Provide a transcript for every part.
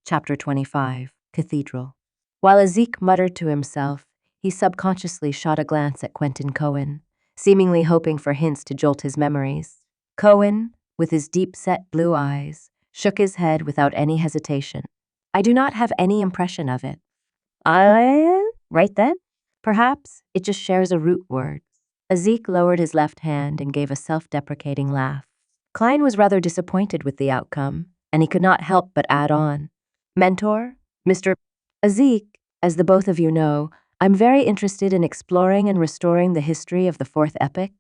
Chapter 25, Cathedral. While Ezek muttered to himself, he subconsciously shot a glance at Quentin Cohen, seemingly hoping for hints to jolt his memories. Cohen, with his deep-set blue eyes, shook his head without any hesitation. I do not have any impression of it. Right then? Perhaps it just shares a root word. Ezek lowered his left hand and gave a self-deprecating laugh. Klein was rather disappointed with the outcome, and he could not help but add on. Mentor, Mr. Ezek, as the both of you know, I'm very interested in exploring and restoring the history of the Fourth Epoch.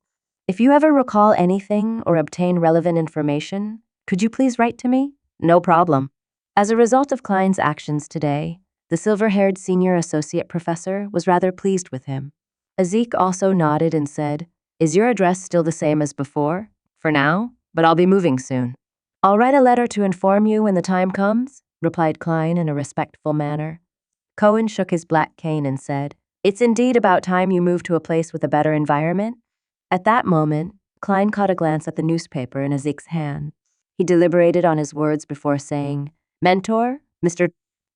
If you ever recall anything or obtain relevant information, could you please write to me? No problem. As a result of Klein's actions today, the silver-haired senior associate professor was rather pleased with him. Ezek also nodded and said, Is your address still the same as before? For now, but I'll be moving soon. I'll write a letter to inform you when the time comes, replied Klein in a respectful manner. Cohen shook his black cane and said, It's indeed about time you moved to a place with a better environment. At that moment, Klein caught a glance at the newspaper in Ezek's hand. He deliberated on his words before saying, Mentor, Mr.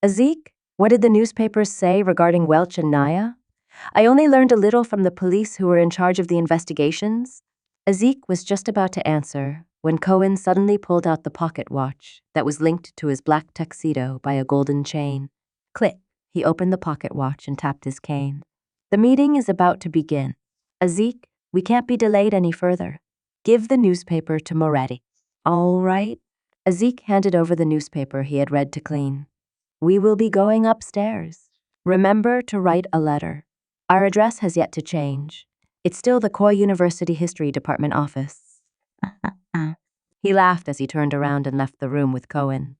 Ezek, what did the newspapers say regarding Welch and Naya? I only learned a little from the police who were in charge of the investigations. Ezek was just about to answer when Cohen suddenly pulled out the pocket watch that was linked to his black tuxedo by a golden chain. Click, he opened the pocket watch and tapped his cane. The meeting is about to begin. Ezek, we can't be delayed any further. Give the newspaper to Moretti. All right. Ezek handed over the newspaper he had read to Klein. We will be going upstairs. Remember to write a letter. Our address has yet to change. It's still the Coy University History Department office. He laughed as he turned around and left the room with Cohen.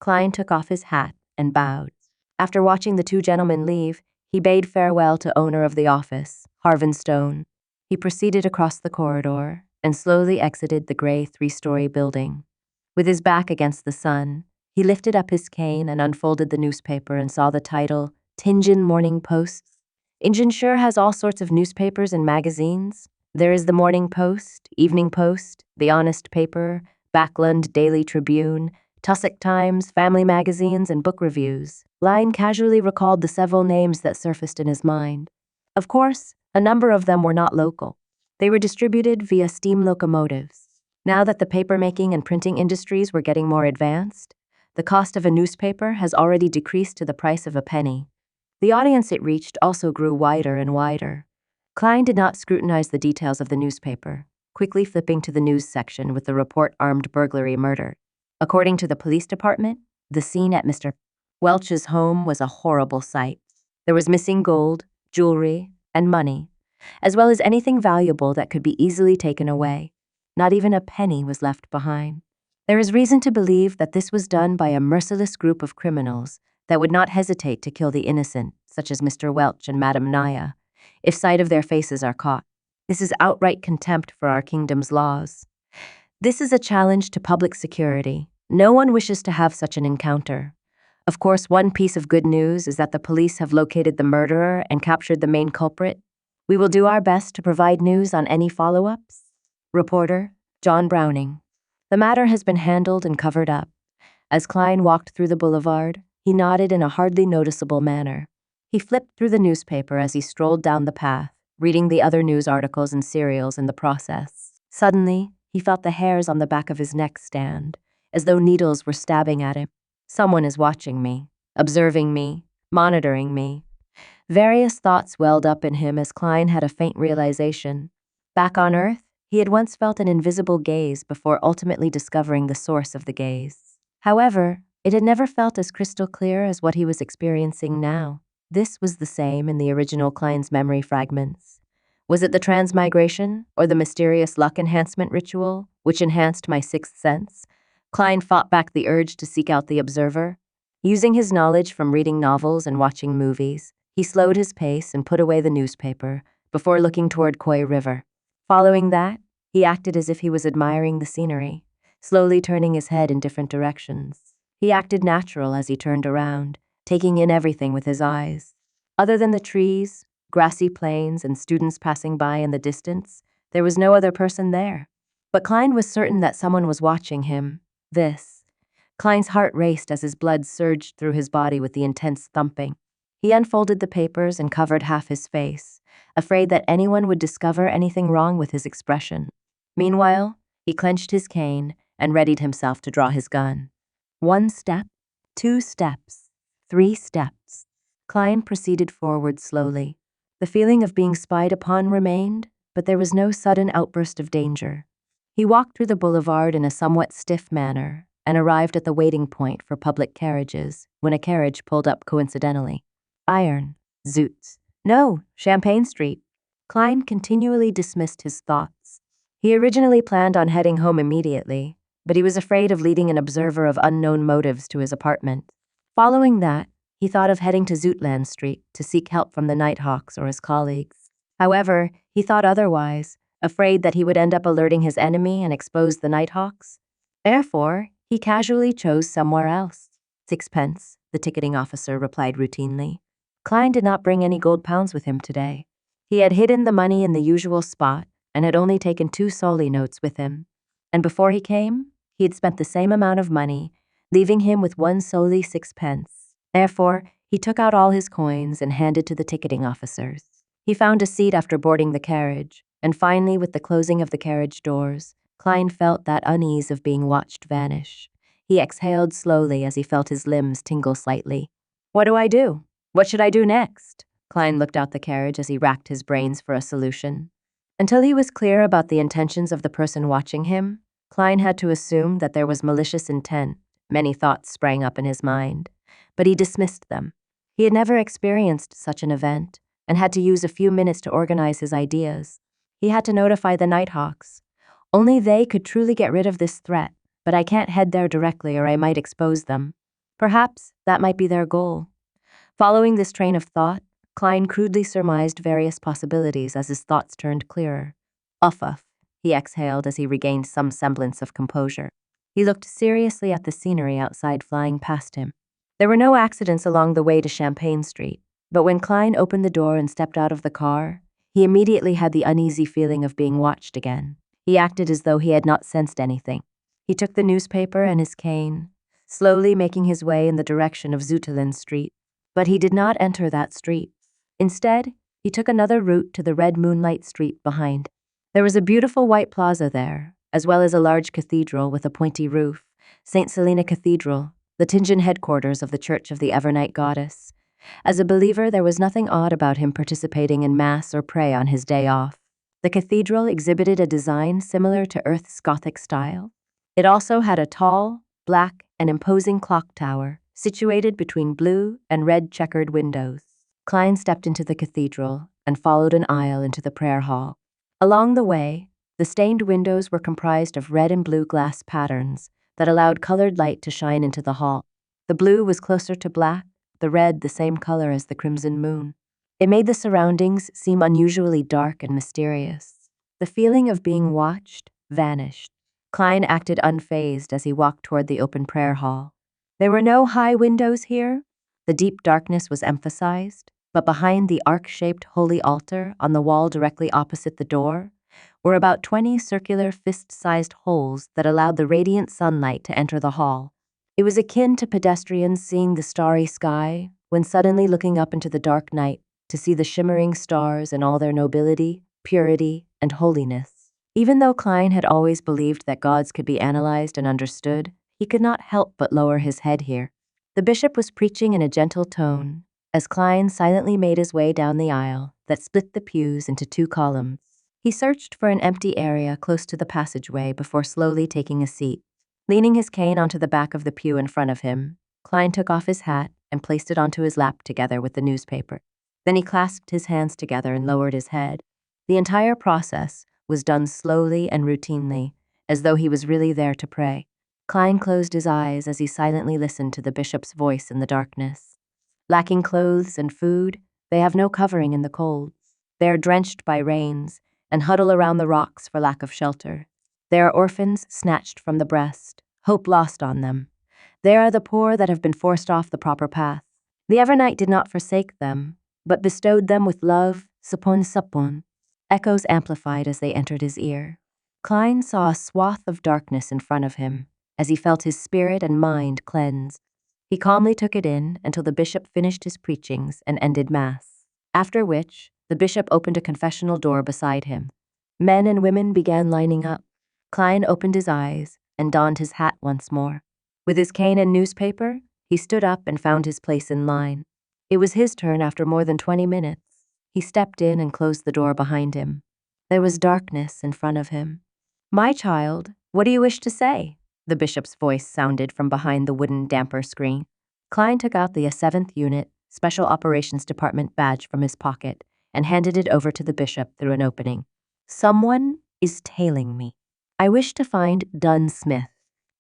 Klein took off his hat and bowed. After watching the two gentlemen leave, he bade farewell to owner of the office, Harvin Stone. He proceeded across the corridor and slowly exited the gray 3-story building. With his back against the sun, he lifted up his cane and unfolded the newspaper and saw the title, Tingen Morning Post. Ingen sure has all sorts of newspapers and magazines. There is the Morning Post, Evening Post, The Honest Paper, Backlund Daily Tribune, Tussock Times, family magazines, and book reviews. Klein casually recalled the several names that surfaced in his mind. Of course, a number of them were not local. They were distributed via steam locomotives. Now that the paper-making and printing industries were getting more advanced, the cost of a newspaper has already decreased to the price of a penny. The audience it reached also grew wider and wider. Klein did not scrutinize the details of the newspaper, quickly flipping to the news section with the report armed burglary murder. According to the police department, the scene at Mr. Welch's home was a horrible sight. There was missing gold, jewelry, and money, as well as anything valuable that could be easily taken away. Not even a penny was left behind. There is reason to believe that this was done by a merciless group of criminals that would not hesitate to kill the innocent, such as Mr. Welch and Madame Naya, if sight of their faces are caught. This is outright contempt for our kingdom's laws. This is a challenge to public security. No one wishes to have such an encounter. Of course, one piece of good news is that the police have located the murderer and captured the main culprit. We will do our best to provide news on any follow-ups. Reporter, John Browning. The matter has been handled and covered up. As Klein walked through the boulevard, he nodded in a hardly noticeable manner. He flipped through the newspaper as he strolled down the path, reading the other news articles and serials in the process. Suddenly, he felt the hairs on the back of his neck stand, as though needles were stabbing at him. Someone is watching me, observing me, monitoring me. Various thoughts welled up in him as Klein had a faint realization. Back on Earth, he had once felt an invisible gaze before ultimately discovering the source of the gaze. However, it had never felt as crystal clear as what he was experiencing now. This was the same in the original Klein's memory fragments. Was it the transmigration or the mysterious luck enhancement ritual, which enhanced my sixth sense? Klein fought back the urge to seek out the observer. Using his knowledge from reading novels and watching movies, he slowed his pace and put away the newspaper before looking toward Coy River. Following that, he acted as if he was admiring the scenery, slowly turning his head in different directions. He acted natural as he turned around, taking in everything with his eyes. Other than the trees, grassy plains, and students passing by in the distance, there was no other person there. But Klein was certain that someone was watching him. This. Klein's heart raced as his blood surged through his body with the intense thumping. He unfolded the papers and covered half his face, afraid that anyone would discover anything wrong with his expression. Meanwhile, he clenched his cane and readied himself to draw his gun. 1 step, 2 steps, 3 steps. Klein proceeded forward slowly. The feeling of being spied upon remained, but there was no sudden outburst of danger. He walked through the boulevard in a somewhat stiff manner and arrived at the waiting point for public carriages when a carriage pulled up coincidentally. Iron. Zoots. No, Champagne Street. Klein continually dismissed his thoughts. He originally planned on heading home immediately, but he was afraid of leading an observer of unknown motives to his apartment. Following that, he thought of heading to Zoutland Street to seek help from the Nighthawks or his colleagues. However, he thought otherwise, afraid that he would end up alerting his enemy and expose the Nighthawks. Therefore, he casually chose somewhere else. 6 pence, the ticketing officer replied routinely. Klein did not bring any gold pounds with him today. He had hidden the money in the usual spot and had only taken 2 soldi notes with him. And before he came, he had spent the same amount of money, leaving him with 1 soldi 6 pence. Therefore, he took out all his coins and handed to the ticketing officers. He found a seat after boarding the carriage, and finally, with the closing of the carriage doors, Klein felt that unease of being watched vanish. He exhaled slowly as he felt his limbs tingle slightly. What do I do? What should I do next? Klein looked out the carriage as he racked his brains for a solution. Until he was clear about the intentions of the person watching him, Klein had to assume that there was malicious intent. Many thoughts sprang up in his mind, but he dismissed them. He had never experienced such an event and had to use a few minutes to organize his ideas. He had to notify the Nighthawks. Only they could truly get rid of this threat, but I can't head there directly or I might expose them. Perhaps that might be their goal. Following this train of thought, Klein crudely surmised various possibilities as his thoughts turned clearer. Uff, he exhaled as he regained some semblance of composure. He looked seriously at the scenery outside flying past him. There were no accidents along the way to Champagne Street, but when Klein opened the door and stepped out of the car, he immediately had the uneasy feeling of being watched again. He acted as though he had not sensed anything. He took the newspaper and his cane, slowly making his way in the direction of Zoutland Street. But he did not enter that street. Instead, he took another route to the red moonlight street behind. There was a beautiful white plaza there, as well as a large cathedral with a pointy roof, St. Selena Cathedral, the Tingen headquarters of the Church of the Evernight Goddess. As a believer, there was nothing odd about him participating in Mass or pray on his day off. The cathedral exhibited a design similar to Earth's Gothic style. It also had a tall, black, and imposing clock tower, situated between blue and red checkered windows. Klein stepped into the cathedral and followed an aisle into the prayer hall. Along the way, the stained windows were comprised of red and blue glass patterns that allowed colored light to shine into the hall. The blue was closer to black, the red the same color as the crimson moon. It made the surroundings seem unusually dark and mysterious. The feeling of being watched vanished. Klein acted unfazed as he walked toward the open prayer hall. There were no high windows here. The deep darkness was emphasized, but behind the arc-shaped holy altar on the wall directly opposite the door were about 20 circular fist-sized holes that allowed the radiant sunlight to enter the hall. It was akin to pedestrians seeing the starry sky when suddenly looking up into the dark night to see the shimmering stars in all their nobility, purity, and holiness. Even though Klein had always believed that gods could be analyzed and understood, he could not help but lower his head here. The bishop was preaching in a gentle tone, as Klein silently made his way down the aisle that split the pews into 2 columns. He searched for an empty area close to the passageway before slowly taking a seat. Leaning his cane onto the back of the pew in front of him, Klein took off his hat and placed it onto his lap together with the newspaper. Then he clasped his hands together and lowered his head. The entire process was done slowly and routinely, as though he was really there to pray. Klein closed his eyes as he silently listened to the bishop's voice in the darkness. Lacking clothes and food, they have no covering in the cold. They are drenched by rains and huddle around the rocks for lack of shelter. They are orphans snatched from the breast, hope lost on them. They are the poor that have been forced off the proper path. The Evernight did not forsake them, but bestowed them with love, sapon, echoes amplified as they entered his ear. Klein saw a swath of darkness in front of him, as he felt his spirit and mind cleanse. He calmly took it in until the bishop finished his preachings and ended Mass, after which the bishop opened a confessional door beside him. Men and women began lining up. Klein opened his eyes and donned his hat once more. With his cane and newspaper, he stood up and found his place in line. It was his turn after more than 20 minutes. He stepped in and closed the door behind him. There was darkness in front of him. "My child, what do you wish to say?" The bishop's voice sounded from behind the wooden damper screen. Klein took out the 7th Unit Special Operations Department badge from his pocket and handed it over to the bishop through an opening. "Someone is tailing me. I wish to find Dunn Smith."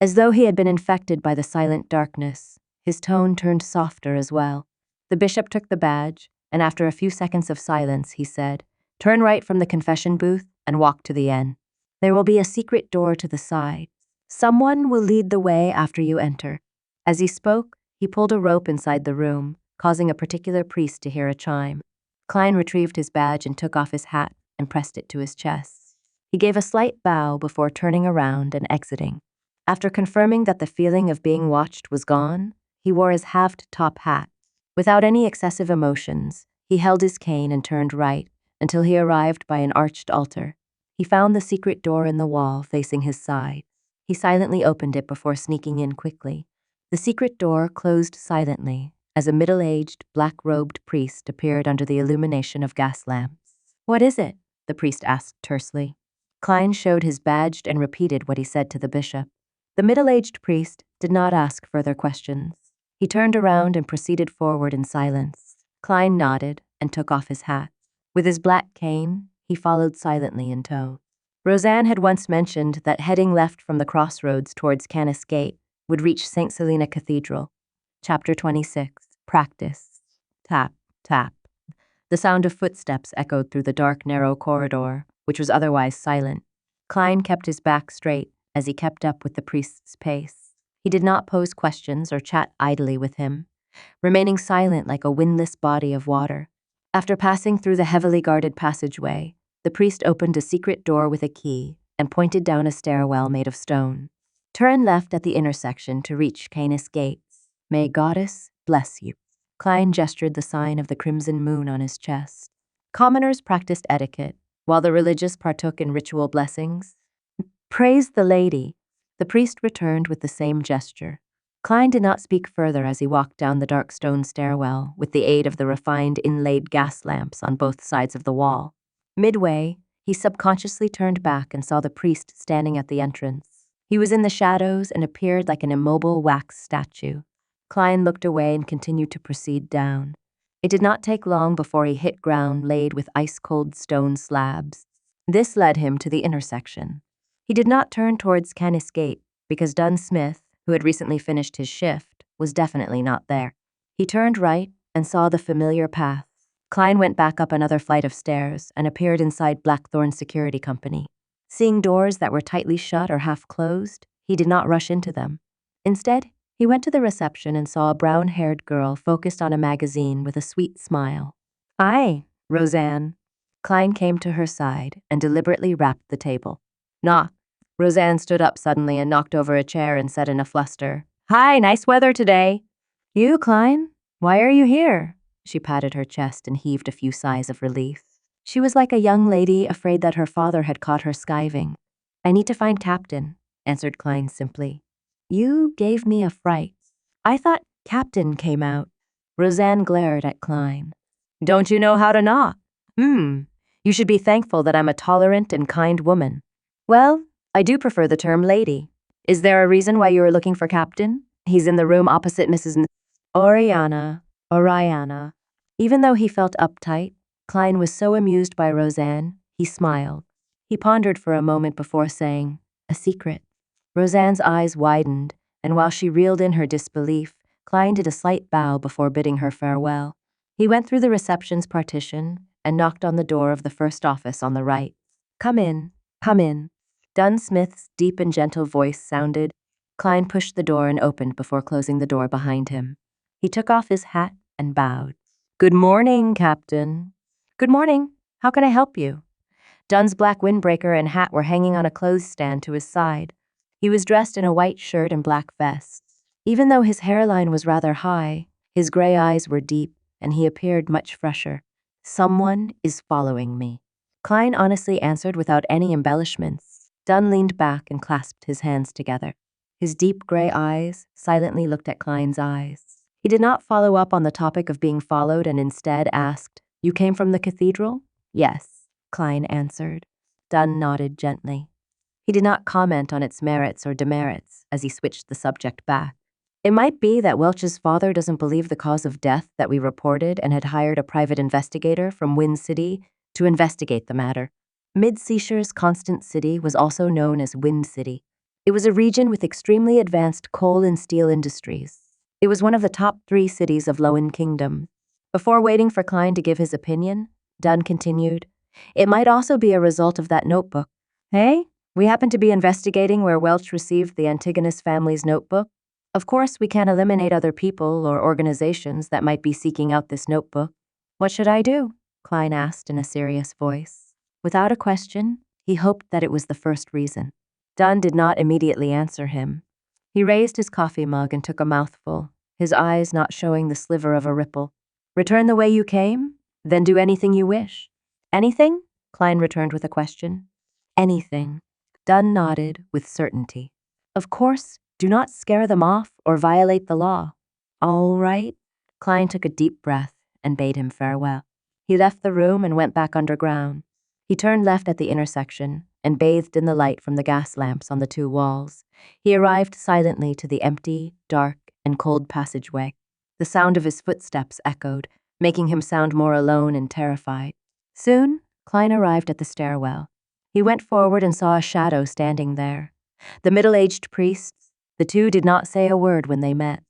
As though he had been infected by the silent darkness, his tone turned softer as well. The bishop took the badge, and after a few seconds of silence, he said, "Turn right from the confession booth and walk to the end. There will be a secret door to the side. Someone will lead the way after you enter." As he spoke, he pulled a rope inside the room, causing a particular priest to hear a chime. Klein retrieved his badge and took off his hat and pressed it to his chest. He gave a slight bow before turning around and exiting. After confirming that the feeling of being watched was gone, he wore his halved top hat. Without any excessive emotions, he held his cane and turned right until he arrived by an arched altar. He found the secret door in the wall facing his side. He silently opened it before sneaking in quickly. The secret door closed silently as a middle-aged, black-robed priest appeared under the illumination of gas lamps. "What is it?" the priest asked tersely. Klein showed his badge and repeated what he said to the bishop. The middle-aged priest did not ask further questions. He turned around and proceeded forward in silence. Klein nodded and took off his hat. With his black cane, he followed silently in tow. Roseanne had once mentioned that heading left from the crossroads towards Canis Gate would reach St. Selena Cathedral. Chapter 26. Practice. Tap, tap. The sound of footsteps echoed through the dark, narrow corridor, which was otherwise silent. Klein kept his back straight as he kept up with the priest's pace. He did not pose questions or chat idly with him, remaining silent like a windless body of water. After passing through the heavily guarded passageway, the priest opened a secret door with a key and pointed down a stairwell made of stone. "Turn left at the intersection to reach Canis Gates. May Goddess bless you." Klein gestured the sign of the crimson moon on his chest. Commoners practiced etiquette, while the religious partook in ritual blessings. "Praise the lady." The priest returned with the same gesture. Klein did not speak further as he walked down the dark stone stairwell with the aid of the refined inlaid gas lamps on both sides of the wall. Midway, he subconsciously turned back and saw the priest standing at the entrance. He was in the shadows and appeared like an immobile wax statue. Klein looked away and continued to proceed down. It did not take long before he hit ground laid with ice-cold stone slabs. This led him to the intersection. He did not turn towards Canis Gate because Dunn Smith, who had recently finished his shift, was definitely not there. He turned right and saw the familiar path. Klein went back up another flight of stairs and appeared inside Blackthorn Security Company. Seeing doors that were tightly shut or half closed, he did not rush into them. Instead, he went to the reception and saw a brown-haired girl focused on a magazine with a sweet smile. "Hi, Roseanne." Klein came to her side and deliberately rapped the table. "Knock." Roseanne stood up suddenly and knocked over a chair and said in a fluster, "Hi, nice weather today." "You, Klein? Why are you here?" She patted her chest and heaved a few sighs of relief. She was like a young lady afraid that her father had caught her skiving. "I need to find Captain," answered Klein simply. "You gave me a fright. I thought Captain came out." Roseanne glared at Klein. "Don't you know how to knock? You should be thankful that I'm a tolerant and kind woman." "Well, I do prefer the term lady. Is there a reason why you are looking for Captain? He's in the room opposite Mrs. Oriana. Even though he felt uptight, Klein was so amused by Roseanne, he smiled. He pondered for a moment before saying, "A secret." Roseanne's eyes widened, and while she reeled in her disbelief, Klein did a slight bow before bidding her farewell. He went through the reception's partition and knocked on the door of the first office on the right. Come in. Dunn Smith's deep and gentle voice sounded. Klein pushed the door and opened before closing the door behind him. He took off his hat and bowed. "Good morning, Captain." "Good morning. How can I help you?" Dunn's black windbreaker and hat were hanging on a clothes stand to his side. He was dressed in a white shirt and black vest. Even though his hairline was rather high, his gray eyes were deep, and he appeared much fresher. "Someone is following me," Klein honestly answered without any embellishments. Dunn leaned back and clasped his hands together. His deep gray eyes silently looked at Klein's eyes. He did not follow up on the topic of being followed and instead asked, "You came from the cathedral?" "Yes," Klein answered. Dunn nodded gently. He did not comment on its merits or demerits as he switched the subject back. "It might be that Welch's father doesn't believe the cause of death that we reported and had hired a private investigator from Wind City to investigate the matter." Mid-Seashire's Constant City was also known as Wind City. It was a region with extremely advanced coal and steel industries. It was one of the top 3 cities of Lowen Kingdom. Before waiting for Klein to give his opinion, Dunn continued, "It might also be a result of that notebook." "Hey, we happen to be investigating where Welch received the Antigonus family's notebook. Of course, we can't eliminate other people or organizations that might be seeking out this notebook." "What should I do?" Klein asked in a serious voice. Without a question, he hoped that it was the first reason. Dunn did not immediately answer him. He raised his coffee mug and took a mouthful, his eyes not showing the sliver of a ripple. "Return the way you came? Then do anything you wish." "Anything?" Klein returned with a question. "Anything." Dunn nodded with certainty. "Of course, do not scare them off or violate the law." "All right." Klein took a deep breath and bade him farewell. He left the room and went back underground. He turned left at the intersection and bathed in the light from the gas lamps on the 2 walls. He arrived silently to the empty, dark, and cold passageway. The sound of his footsteps echoed, making him sound more alone and terrified. Soon, Klein arrived at the stairwell. He went forward and saw a shadow standing there. The middle-aged priests, the 2 did not say a word when they met.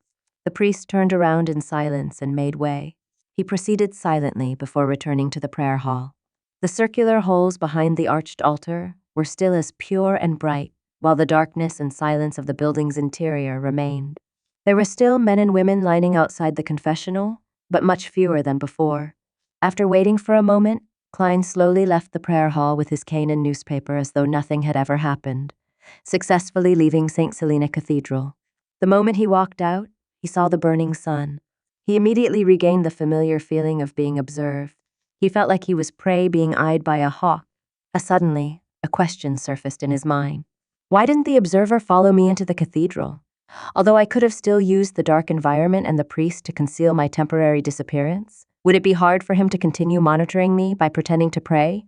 The priest turned around in silence and made way. He proceeded silently before returning to the prayer hall. The circular holes behind the arched altar were still as pure and bright, while the darkness and silence of the building's interior remained. There were still men and women lining outside the confessional, but much fewer than before. After waiting for a moment, Klein slowly left the prayer hall with his cane and newspaper as though nothing had ever happened, successfully leaving St. Selena Cathedral. The moment he walked out, he saw the burning sun. He immediately regained the familiar feeling of being observed. He felt like he was prey being eyed by a hawk. Suddenly, a question surfaced in his mind. Why didn't the observer follow me into the cathedral? Although I could have still used the dark environment and the priest to conceal my temporary disappearance, would it be hard for him to continue monitoring me by pretending to pray?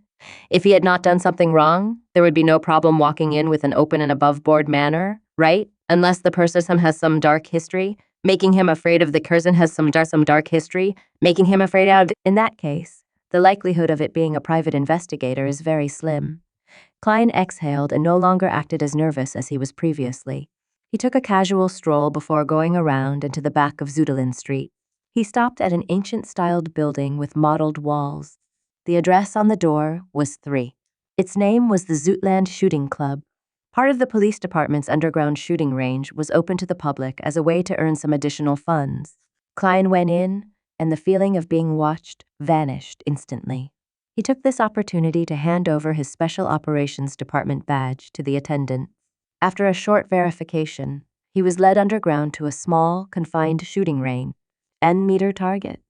If he had not done something wrong, there would be no problem walking in with an open and above-board manner, right? Unless the person has some dark history, making him afraid of the person has some dark history, making him afraid of. In that case, the likelihood of it being a private investigator is very slim. Klein exhaled and no longer acted as nervous as he was previously. He took a casual stroll before going around into the back of Zudelin Street. He stopped at an ancient-styled building with mottled walls. The address on the door was 3. Its name was the Zootland Shooting Club. Part of the police department's underground shooting range was open to the public as a way to earn some additional funds. Klein went in, and the feeling of being watched vanished instantly. He took this opportunity to hand over his Special Operations Department badge to the attendant. After a short verification, he was led underground to a small, confined shooting range. "N-meter target,"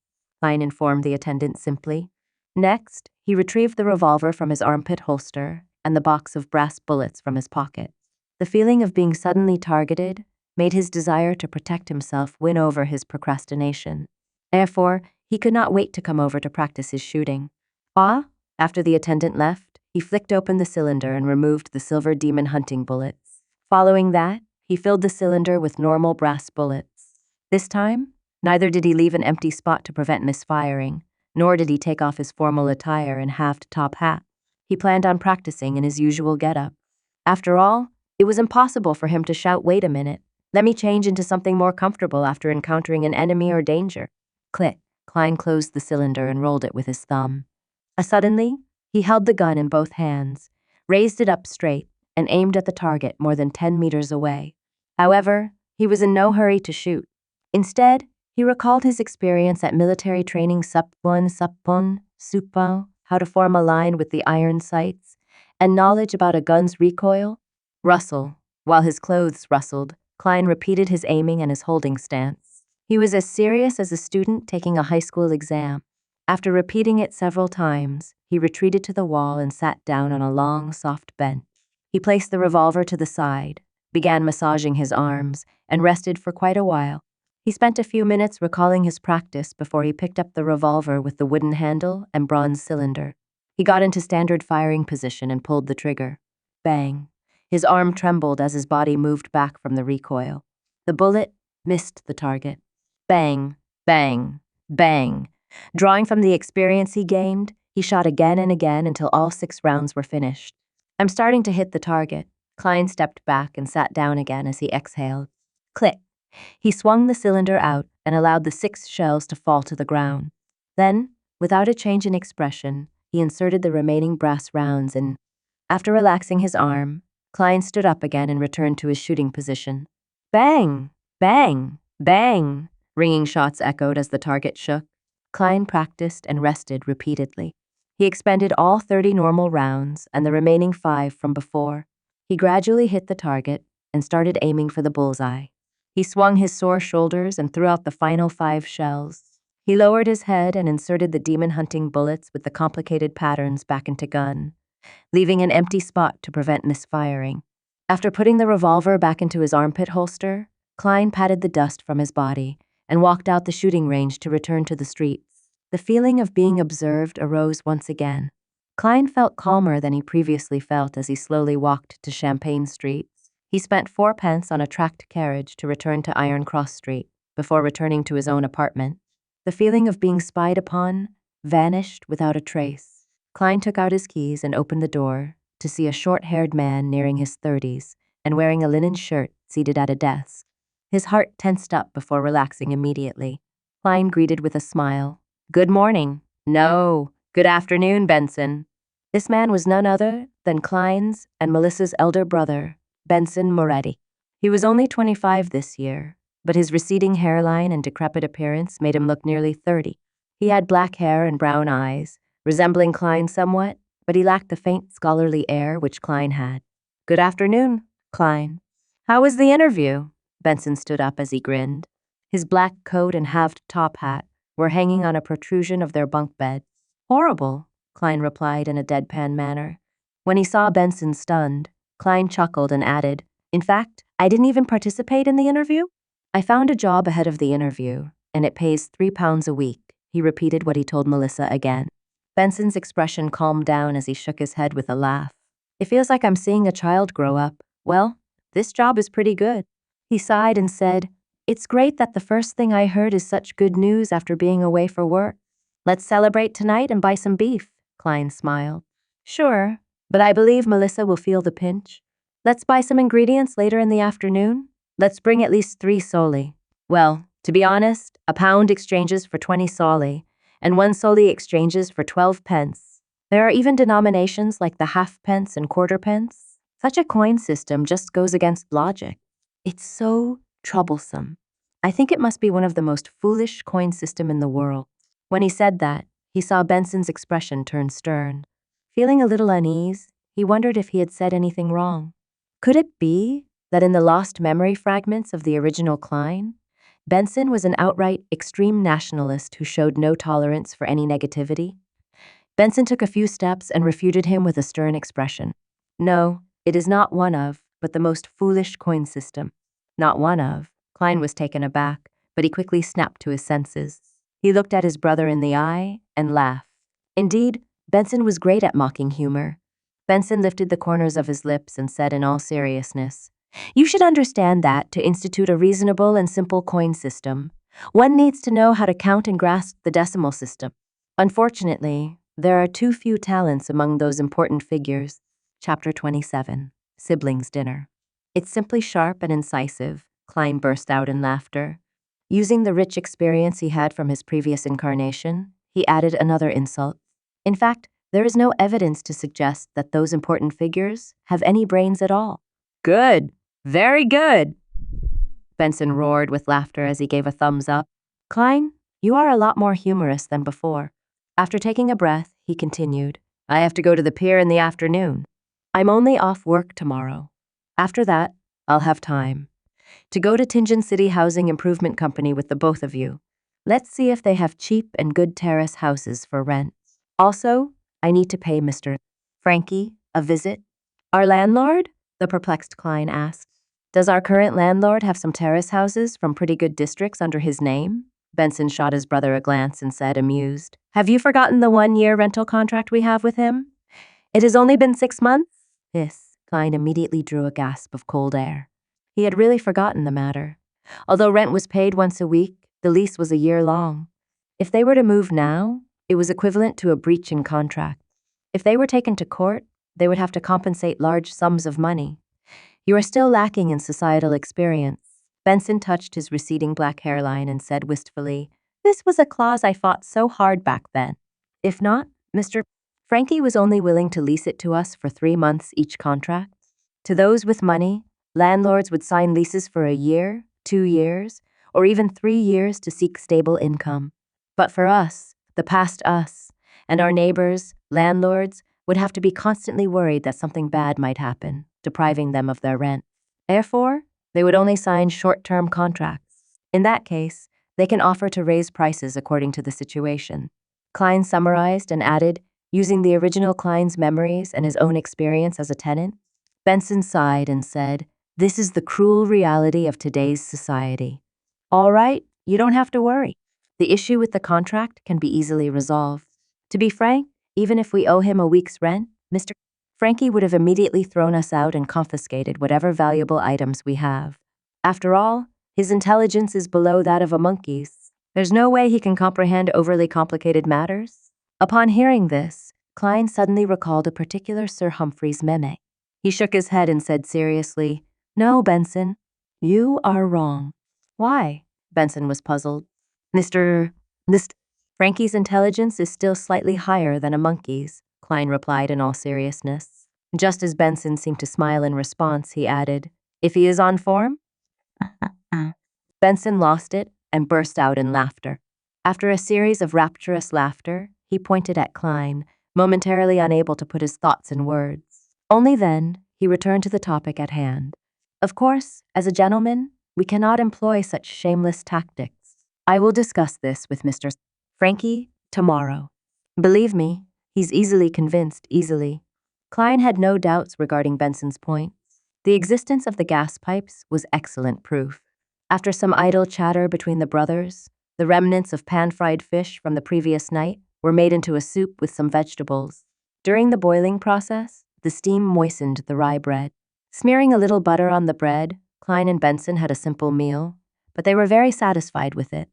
Klein informed the attendant simply. Next, he retrieved the revolver from his armpit holster and the box of brass bullets from his pocket. The feeling of being suddenly targeted made his desire to protect himself win over his procrastination. Therefore, he could not wait to come over to practice his shooting. After the attendant left, he flicked open the cylinder and removed the silver demon hunting bullets. Following that, he filled the cylinder with normal brass bullets. This time, neither did he leave an empty spot to prevent misfiring, nor did he take off his formal attire and halved top hat. He planned on practicing in his usual getup. After all, it was impossible for him to shout, "Wait a minute, let me change into something more comfortable after encountering an enemy or danger." Click. Klein closed the cylinder and rolled it with his thumb. Suddenly, he held the gun in both hands, raised it up straight, and aimed at the target more than 10 meters away. However, he was in no hurry to shoot. Instead, he recalled his experience at military training Supon, how to form a line with the iron sights, and knowledge about a gun's recoil. Rustle, While his clothes rustled, Klein repeated his aiming and his holding stance. He was as serious as a student taking a high school exam. After repeating it several times, he retreated to the wall and sat down on a long, soft bench. He placed the revolver to the side, began massaging his arms, and rested for quite a while. He spent a few minutes recalling his practice before he picked up the revolver with the wooden handle and bronze cylinder. He got into standard firing position and pulled the trigger. Bang. His arm trembled as his body moved back from the recoil. The bullet missed the target. Bang, bang, bang. Drawing from the experience he gained, he shot again and again until all 6 rounds were finished. I'm starting to hit the target. Klein stepped back and sat down again as he exhaled. Click. He swung the cylinder out and allowed the 6 shells to fall to the ground. Then, without a change in expression, he inserted the remaining brass rounds and, after relaxing his arm, Klein stood up again and returned to his shooting position. Bang! Bang! Bang! Ringing shots echoed as the target shook. Klein practiced and rested repeatedly. He expended all 30 normal rounds and the remaining 5 from before. He gradually hit the target and started aiming for the bullseye. He swung his sore shoulders and threw out the final 5 shells. He lowered his head and inserted the demon-hunting bullets with the complicated patterns back into gun, leaving an empty spot to prevent misfiring. After putting the revolver back into his armpit holster, Klein patted the dust from his body and walked out the shooting range to return to the streets. The feeling of being observed arose once again. Klein felt calmer than he previously felt as he slowly walked to Champagne Street. He spent 4 pence on a tracked carriage to return to Iron Cross Street before returning to his own apartment. The feeling of being spied upon vanished without a trace. Klein took out his keys and opened the door to see a short-haired man nearing his 30s and wearing a linen shirt seated at a desk. His heart tensed up before relaxing immediately. Klein greeted with a smile. Good morning. No, good afternoon, Benson. This man was none other than Klein's and Melissa's elder brother, Benson Moretti. He was only 25 this year, but his receding hairline and decrepit appearance made him look nearly 30. He had black hair and brown eyes, resembling Klein somewhat, but he lacked the faint scholarly air which Klein had. Good afternoon, Klein. How was the interview? Benson stood up as he grinned. His black coat and halved top hat were hanging on a protrusion of their bunk beds. Horrible, Klein replied in a deadpan manner. When he saw Benson stunned, Klein chuckled and added, In fact, I didn't even participate in the interview. I found a job ahead of the interview, and it pays £3 a week. He repeated what he told Melissa again. Benson's expression calmed down as he shook his head with a laugh. It feels like I'm seeing a child grow up. Well, this job is pretty good. He sighed and said, It's great that the first thing I heard is such good news after being away for work. Let's celebrate tonight and buy some beef, Klein smiled. Sure, but I believe Melissa will feel the pinch. Let's buy some ingredients later in the afternoon. Let's bring at least 3 soli. Well, to be honest, a pound exchanges for 20 soli, and 1 soli exchanges for 12 pence. There are even denominations like the half-pence and quarter-pence. Such a coin system just goes against logic. It's so troublesome. I think it must be one of the most foolish coin system in the world. When he said that, he saw Benson's expression turn stern. Feeling a little unease, he wondered if he had said anything wrong. Could it be that in the lost memory fragments of the original Klein, Benson was an outright extreme nationalist who showed no tolerance for any negativity? Benson took a few steps and refuted him with a stern expression. No, it is not one of, but the most foolish coin system. Not one of. Klein was taken aback, but he quickly snapped to his senses. He looked at his brother in the eye and laughed. Indeed, Benson was great at mocking humor. Benson lifted the corners of his lips and said in all seriousness, You should understand that, to institute a reasonable and simple coin system, one needs to know how to count and grasp the decimal system. Unfortunately, there are too few talents among those important figures. Chapter 27. Siblings' Dinner. It's simply sharp and incisive, Klein burst out in laughter. Using the rich experience he had from his previous incarnation, he added another insult. In fact, there is no evidence to suggest that those important figures have any brains at all. Good. Very good. Benson roared with laughter as he gave a thumbs up. Klein, you are a lot more humorous than before. After taking a breath, he continued, I have to go to the pier in the afternoon. I'm only off work tomorrow. After that, I'll have time to go to Tingen City Housing Improvement Company with the both of you. Let's see if they have cheap and good terrace houses for rent. Also, I need to pay Mr. Frankie a visit. Our landlord? The perplexed Klein asked. Does our current landlord have some terrace houses from pretty good districts under his name? Benson shot his brother a glance and said, amused, Have you forgotten the 1-year rental contract we have with him? It has only been 6 months? Yes. Klein immediately drew a gasp of cold air. He had really forgotten the matter. Although rent was paid once a week, the lease was a year long. If they were to move now, it was equivalent to a breach in contract. If they were taken to court, they would have to compensate large sums of money. You are still lacking in societal experience. Benson touched his receding black hairline and said wistfully, This was a clause I fought so hard back then. If not, Mr. Frankie was only willing to lease it to us for 3 months each contract. To those with money, landlords would sign leases for a year, 2 years, or even 3 years to seek stable income. But for us, the past us, and our neighbors, landlords, would have to be constantly worried that something bad might happen, depriving them of their rent. Therefore, they would only sign short-term contracts. In that case, they can offer to raise prices according to the situation. Klein summarized and added, using the original Klein's memories and his own experience as a tenant. Benson sighed and said, This is the cruel reality of today's society. All right, you don't have to worry. The issue with the contract can be easily resolved. To be frank, even if we owe him a week's rent, Mr. Frankie would have immediately thrown us out and confiscated whatever valuable items we have. After all, his intelligence is below that of a monkey's. There's no way he can comprehend overly complicated matters. Upon hearing this, Klein suddenly recalled a particular Sir Humphrey's meme. He shook his head and said seriously, No, Benson, you are wrong. Why? Benson was puzzled. Mr. Frankie's intelligence is still slightly higher than a monkey's, Klein replied in all seriousness. Just as Benson seemed to smile in response, he added, If he is on form? Benson lost it and burst out in laughter. After a series of rapturous laughter, he pointed at Klein, momentarily unable to put his thoughts in words. Only then, he returned to the topic at hand. Of course, as a gentleman, we cannot employ such shameless tactics. I will discuss this with Mr. Frankie tomorrow. Believe me, he's easily convinced, easily. Klein had no doubts regarding Benson's points. The existence of the gas pipes was excellent proof. After some idle chatter between the brothers, the remnants of pan-fried fish from the previous night were made into a soup with some vegetables. During the boiling process, the steam moistened the rye bread. Smearing a little butter on the bread, Klein and Benson had a simple meal, but they were very satisfied with it.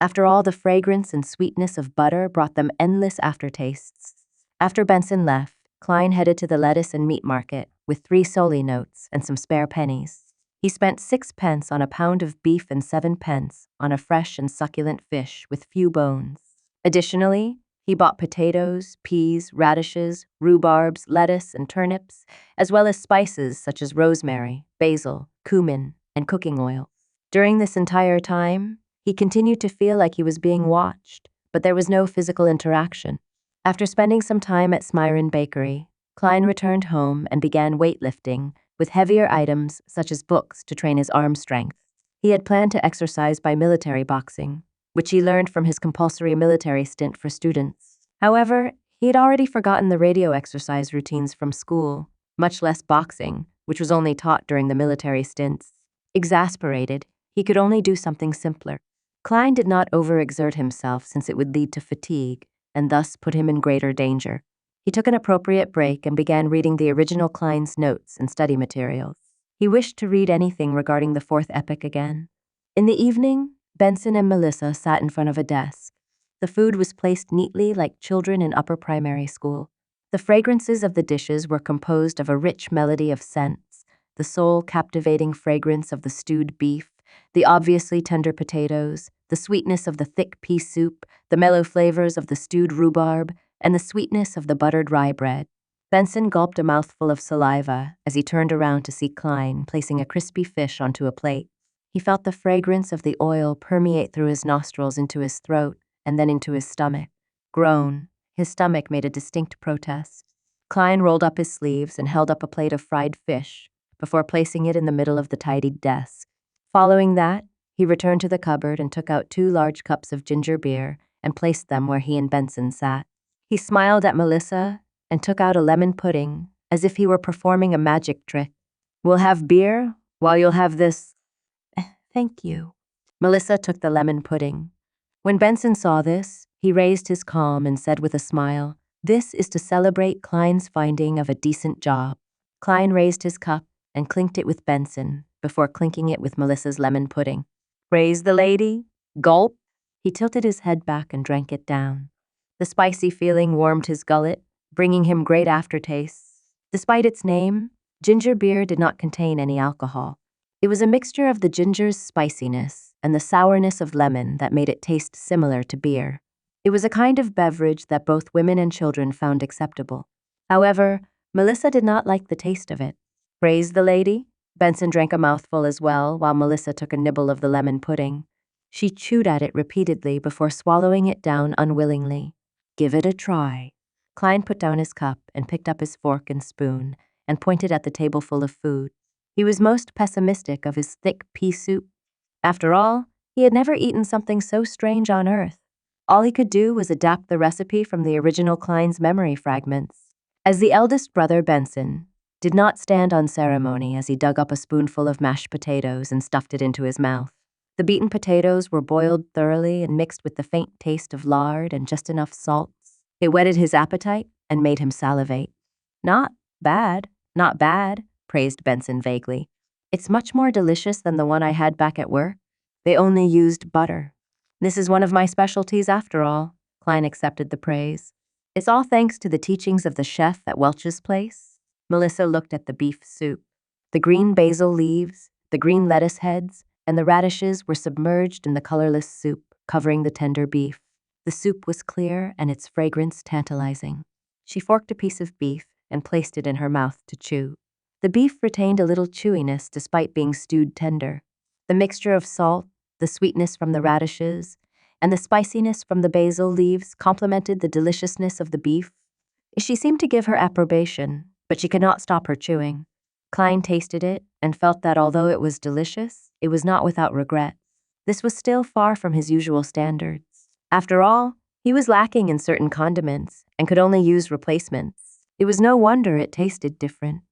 After all, the fragrance and sweetness of butter brought them endless aftertastes. After Benson left, Klein headed to the lettuce and meat market with 3 soli notes and some spare pennies. He spent 6 pence on a pound of beef and 7 pence on a fresh and succulent fish with few bones. Additionally, he bought potatoes, peas, radishes, rhubarbs, lettuce, and turnips, as well as spices such as rosemary, basil, cumin, and cooking oil. During this entire time, he continued to feel like he was being watched, but there was no physical interaction. After spending some time at Smyron Bakery, Klein returned home and began weightlifting with heavier items such as books to train his arm strength. He had planned to exercise by military boxing, which he learned from his compulsory military stint for students. However, he had already forgotten the radio exercise routines from school, much less boxing, which was only taught during the military stints. Exasperated, he could only do something simpler. Klein did not overexert himself since it would lead to fatigue, and thus put him in greater danger. He took an appropriate break and began reading the original Klein's notes and study materials. He wished to read anything regarding the 4th epoch again. In the evening, Benson and Melissa sat in front of a desk. The food was placed neatly like children in upper primary school. The fragrances of the dishes were composed of a rich melody of scents, the soul-captivating fragrance of the stewed beef, the obviously tender potatoes, the sweetness of the thick pea soup, the mellow flavors of the stewed rhubarb, and the sweetness of the buttered rye bread. Benson gulped a mouthful of saliva as he turned around to see Klein placing a crispy fish onto a plate. He felt the fragrance of the oil permeate through his nostrils into his throat and then into his stomach. Groan. His stomach made a distinct protest. Klein rolled up his sleeves and held up a plate of fried fish, before placing it in the middle of the tidied desk. Following that, he returned to the cupboard and took out 2 large cups of ginger beer and placed them where he and Benson sat. He smiled at Melissa and took out a lemon pudding as if he were performing a magic trick. "We'll have beer while you'll have this." "Thank you." Melissa took the lemon pudding. When Benson saw this, he raised his calm and said with a smile, "This is to celebrate Klein's finding of a decent job." Klein raised his cup and clinked it with Benson before clinking it with Melissa's lemon pudding. "Praise the lady." Gulp. He tilted his head back and drank it down. The spicy feeling warmed his gullet, bringing him great aftertastes. Despite its name, ginger beer did not contain any alcohol. It was a mixture of the ginger's spiciness and the sourness of lemon that made it taste similar to beer. It was a kind of beverage that both women and children found acceptable. However, Melissa did not like the taste of it. "Praise the lady." Benson drank a mouthful as well, while Melissa took a nibble of the lemon pudding. She chewed at it repeatedly before swallowing it down unwillingly. "Give it a try." Klein put down his cup and picked up his fork and spoon and pointed at the table full of food. He was most pessimistic of his thick pea soup. After all, he had never eaten something so strange on Earth. All he could do was adapt the recipe from the original Klein's memory fragments. As the eldest brother, Benson did not stand on ceremony as he dug up a spoonful of mashed potatoes and stuffed it into his mouth. The beaten potatoes were boiled thoroughly and mixed with the faint taste of lard and just enough salt. It whetted his appetite and made him salivate. Not bad, praised Benson vaguely. "It's much more delicious than the one I had back at work. They only used butter." "This is one of my specialties after all," Klein accepted the praise. "It's all thanks to the teachings of the chef at Welch's place." Melissa looked at the beef soup. The green basil leaves, the green lettuce heads, and the radishes were submerged in the colorless soup, covering the tender beef. The soup was clear and its fragrance tantalizing. She forked a piece of beef and placed it in her mouth to chew. The beef retained a little chewiness despite being stewed tender. The mixture of salt, the sweetness from the radishes, and the spiciness from the basil leaves complemented the deliciousness of the beef. She seemed to give her approbation, but she could not stop her chewing. Klein tasted it and felt that although it was delicious, it was not without regret. This was still far from his usual standards. After all, he was lacking in certain condiments and could only use replacements. It was no wonder it tasted different.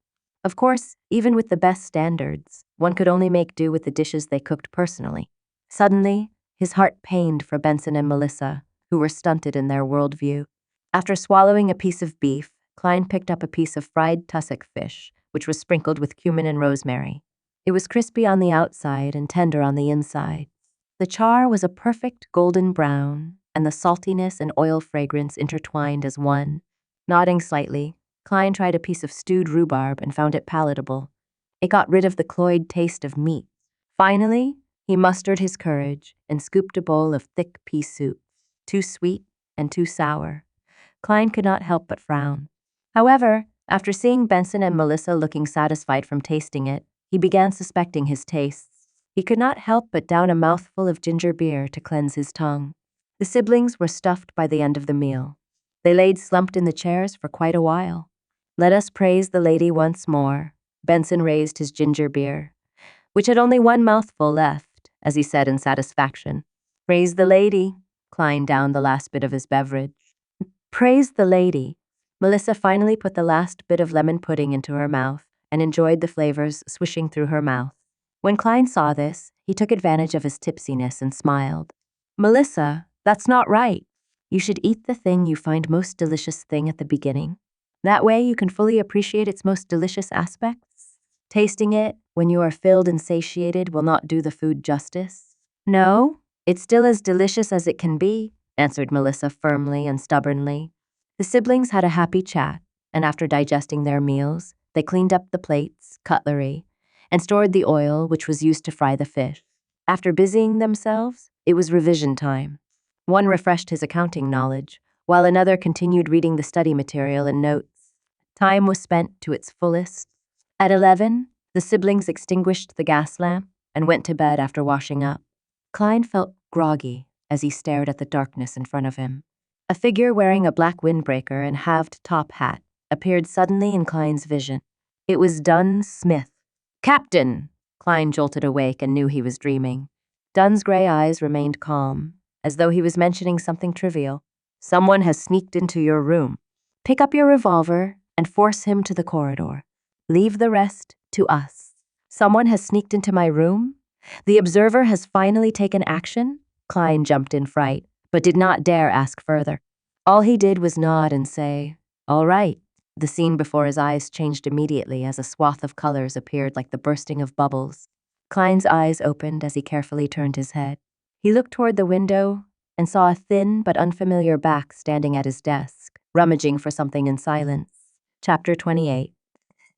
Of course, even with the best standards, one could only make do with the dishes they cooked personally. Suddenly, his heart pained for Benson and Melissa, who were stunted in their worldview. After swallowing a piece of beef, Klein picked up a piece of fried tussock fish, which was sprinkled with cumin and rosemary. It was crispy on the outside and tender on the inside. The char was a perfect golden brown, and the saltiness and oil fragrance intertwined as one. Nodding slightly, Klein tried a piece of stewed rhubarb and found it palatable. It got rid of the cloyed taste of meat. Finally, he mustered his courage and scooped a bowl of thick pea soup, too sweet and too sour. Klein could not help but frown. However, after seeing Benson and Melissa looking satisfied from tasting it, he began suspecting his tastes. He could not help but down a mouthful of ginger beer to cleanse his tongue. The siblings were stuffed by the end of the meal. They laid slumped in the chairs for quite a while. "Let us praise the lady once more." Benson raised his ginger beer, which had only one mouthful left, as he said in satisfaction. "Praise the lady." Klein downed the last bit of his beverage. "Praise the lady." Melissa finally put the last bit of lemon pudding into her mouth and enjoyed the flavors swishing through her mouth. When Klein saw this, he took advantage of his tipsiness and smiled. "Melissa, that's not right. You should eat the thing you find most delicious thing at the beginning. That way you can fully appreciate its most delicious aspects. Tasting it when you are filled and satiated will not do the food justice." "No, it's still as delicious as it can be," answered Melissa firmly and stubbornly. The siblings had a happy chat, and after digesting their meals, they cleaned up the plates, cutlery, and stored the oil which was used to fry the fish. After busying themselves, it was revision time. One refreshed his accounting knowledge, while another continued reading the study material and notes. Time was spent to its fullest. At 11, the siblings extinguished the gas lamp and went to bed after washing up. Klein felt groggy as he stared at the darkness in front of him. A figure wearing a black windbreaker and halved top hat appeared suddenly in Klein's vision. It was Dunn Smith. Captain! Klein jolted awake and knew he was dreaming. Dunn's gray eyes remained calm, as though he was mentioning something trivial. Someone has sneaked into your room. Pick up your revolver and force him to the corridor. Leave the rest to us. Someone has sneaked into my room? The observer has finally taken action? Klein jumped in fright, but did not dare ask further. All he did was nod and say, "All right." The scene before his eyes changed immediately as a swath of colors appeared like the bursting of bubbles. Klein's eyes opened as he carefully turned his head. He looked toward the window and saw a thin but unfamiliar back standing at his desk, rummaging for something in silence. Chapter 28.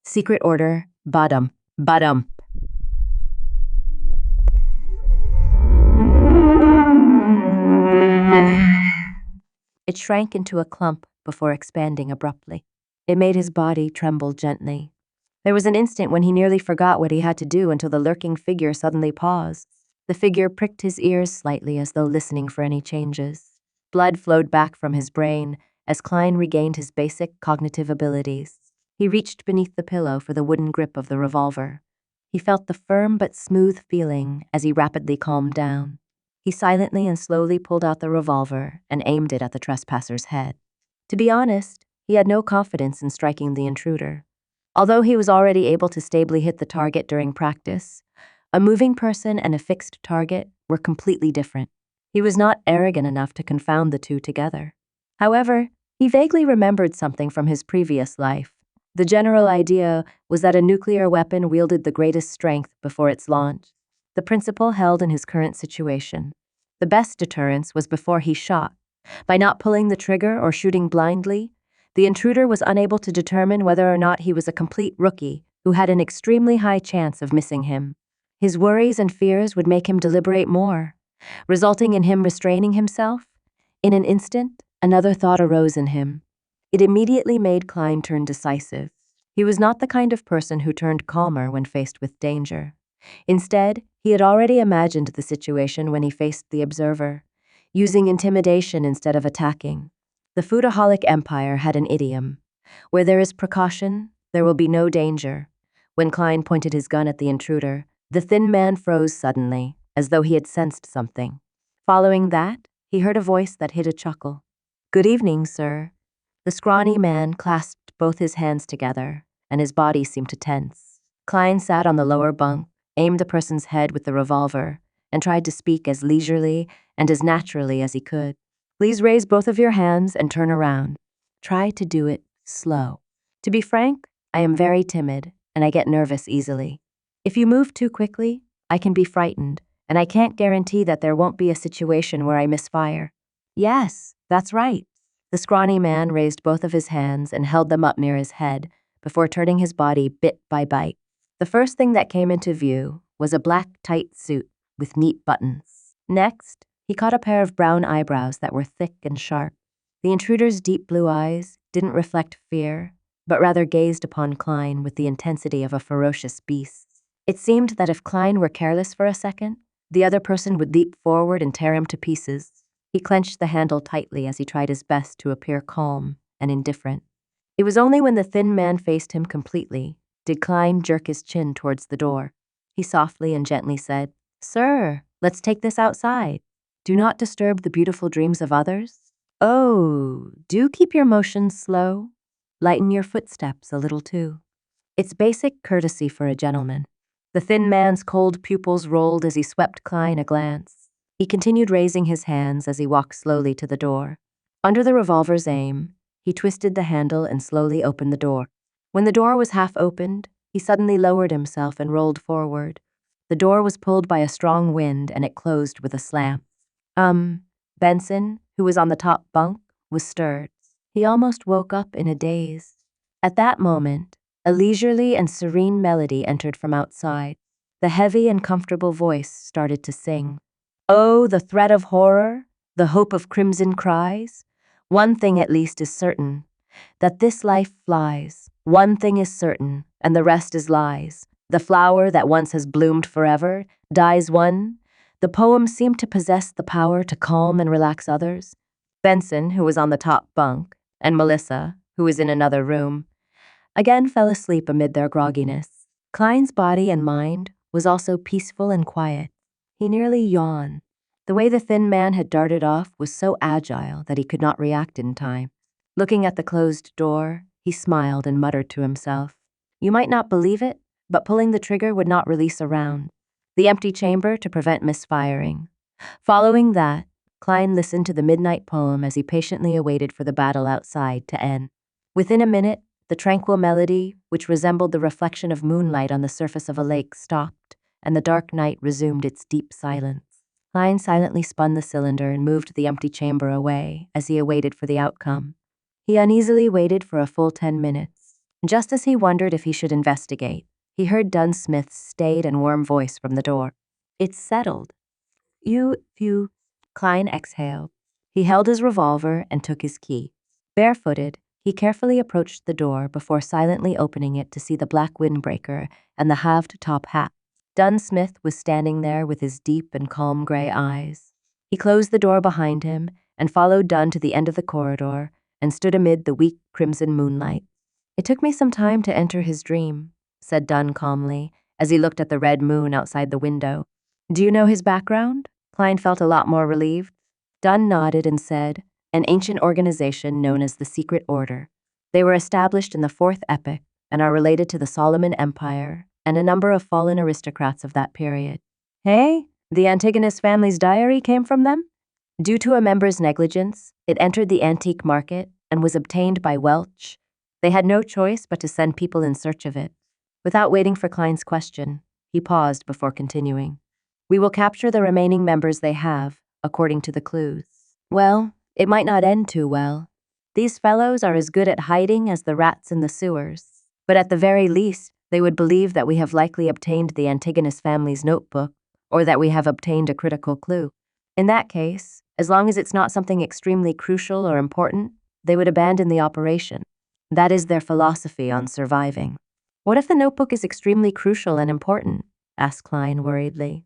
Secret Order, Badum. Badum. It shrank into a clump before expanding abruptly. It made his body tremble gently. There was an instant when he nearly forgot what he had to do until the lurking figure suddenly paused. The figure pricked his ears slightly as though listening for any changes. Blood flowed back from his brain as Klein regained his basic cognitive abilities. He reached beneath the pillow for the wooden grip of the revolver. He felt the firm but smooth feeling as he rapidly calmed down. He silently and slowly pulled out the revolver and aimed it at the trespasser's head. To be honest, he had no confidence in striking the intruder. Although he was already able to stably hit the target during practice, a moving person and a fixed target were completely different. He was not arrogant enough to confound the two together. However, he vaguely remembered something from his previous life. The general idea was that a nuclear weapon wielded the greatest strength before its launch. The principle held in his current situation. The best deterrence was before he shot. By not pulling the trigger or shooting blindly, the intruder was unable to determine whether or not he was a complete rookie who had an extremely high chance of missing him. His worries and fears would make him deliberate more, resulting in him restraining himself. In an instant, another thought arose in him. It immediately made Klein turn decisive. He was not the kind of person who turned calmer when faced with danger. Instead, he had already imagined the situation when he faced the observer, using intimidation instead of attacking. The Foodaholic Empire had an idiom: where there is precaution, there will be no danger. When Klein pointed his gun at the intruder, the thin man froze suddenly, as though he had sensed something. Following that, he heard a voice that hid a chuckle. "Good evening, sir." The scrawny man clasped both his hands together, and his body seemed to tense. Klein sat on the lower bunk, aimed the person's head with the revolver, and tried to speak as leisurely and as naturally as he could. "Please raise both of your hands and turn around. Try to do it slow. To be frank, I am very timid, and I get nervous easily. If you move too quickly, I can be frightened, and I can't guarantee that there won't be a situation where I misfire." "Yes, that's right." The scrawny man raised both of his hands and held them up near his head before turning his body bit by bite. The first thing that came into view was a black tight suit with neat buttons. Next, he caught a pair of brown eyebrows that were thick and sharp. The intruder's deep blue eyes didn't reflect fear, but rather gazed upon Klein with the intensity of a ferocious beast. It seemed that if Klein were careless for a second, the other person would leap forward and tear him to pieces. He clenched the handle tightly as he tried his best to appear calm and indifferent. It was only when the thin man faced him completely did Klein jerk his chin towards the door. He softly and gently said, "Sir, let's take this outside. Do not disturb the beautiful dreams of others. Oh, do keep your motions slow. Lighten your footsteps a little too. It's basic courtesy for a gentleman." The thin man's cold pupils rolled as he swept Klein a glance. He continued raising his hands as he walked slowly to the door. Under the revolver's aim, he twisted the handle and slowly opened the door. When the door was half opened, he suddenly lowered himself and rolled forward. The door was pulled by a strong wind and it closed with a slam. Benson, who was on the top bunk, was stirred. He almost woke up in a daze. At that moment, a leisurely and serene melody entered from outside. The heavy and comfortable voice started to sing. "Oh, the threat of horror, the hope of crimson cries. One thing at least is certain, that this life flies. One thing is certain, and the rest is lies. The flower that once has bloomed forever dies one." The poem seemed to possess the power to calm and relax others. Benson, who was on the top bunk, and Melissa, who was in another room, again fell asleep amid their grogginess. Klein's body and mind was also peaceful and quiet. He nearly yawned. The way the thin man had darted off was so agile that he could not react in time. Looking at the closed door, he smiled and muttered to himself, "You might not believe it, but pulling the trigger would not release a round. The empty chamber to prevent misfiring." Following that, Klein listened to the midnight poem as he patiently awaited for the battle outside to end. Within a minute, the tranquil melody, which resembled the reflection of moonlight on the surface of a lake, stopped, and the dark night resumed its deep silence. Klein silently spun the cylinder and moved the empty chamber away as he awaited for the outcome. He uneasily waited for a full 10 minutes. Just as he wondered if he should investigate, he heard Dunsmith's staid and warm voice from the door. "It's settled." You. Klein exhaled. He held his revolver and took his key. Barefooted, he carefully approached the door before silently opening it to see the black windbreaker and the halved top hat. Dunsmith was standing there with his deep and calm gray eyes. He closed the door behind him and followed Dunn to the end of the corridor and stood amid the weak crimson moonlight. "It took me some time to enter his dream," said Dunn calmly as he looked at the red moon outside the window. "Do you know his background?" Klein felt a lot more relieved. Dunn nodded and said, "An ancient organization known as the Secret Order. They were established in the Fourth Epoch and are related to the Solomon Empire and a number of fallen aristocrats of that period." "Hey, the Antigonus family's diary came from them?" "Due to a member's negligence, it entered the antique market and was obtained by Welch. They had no choice but to send people in search of it." Without waiting for Klein's question, he paused before continuing. "We will capture the remaining members they have, according to the clues." "Well, it might not end too well. These fellows are as good at hiding as the rats in the sewers. But at the very least, they would believe that we have likely obtained the Antigonus family's notebook, or that we have obtained a critical clue. In that case, as long as it's not something extremely crucial or important, they would abandon the operation. That is their philosophy on surviving." "What if the notebook is extremely crucial and important?" asked Klein worriedly.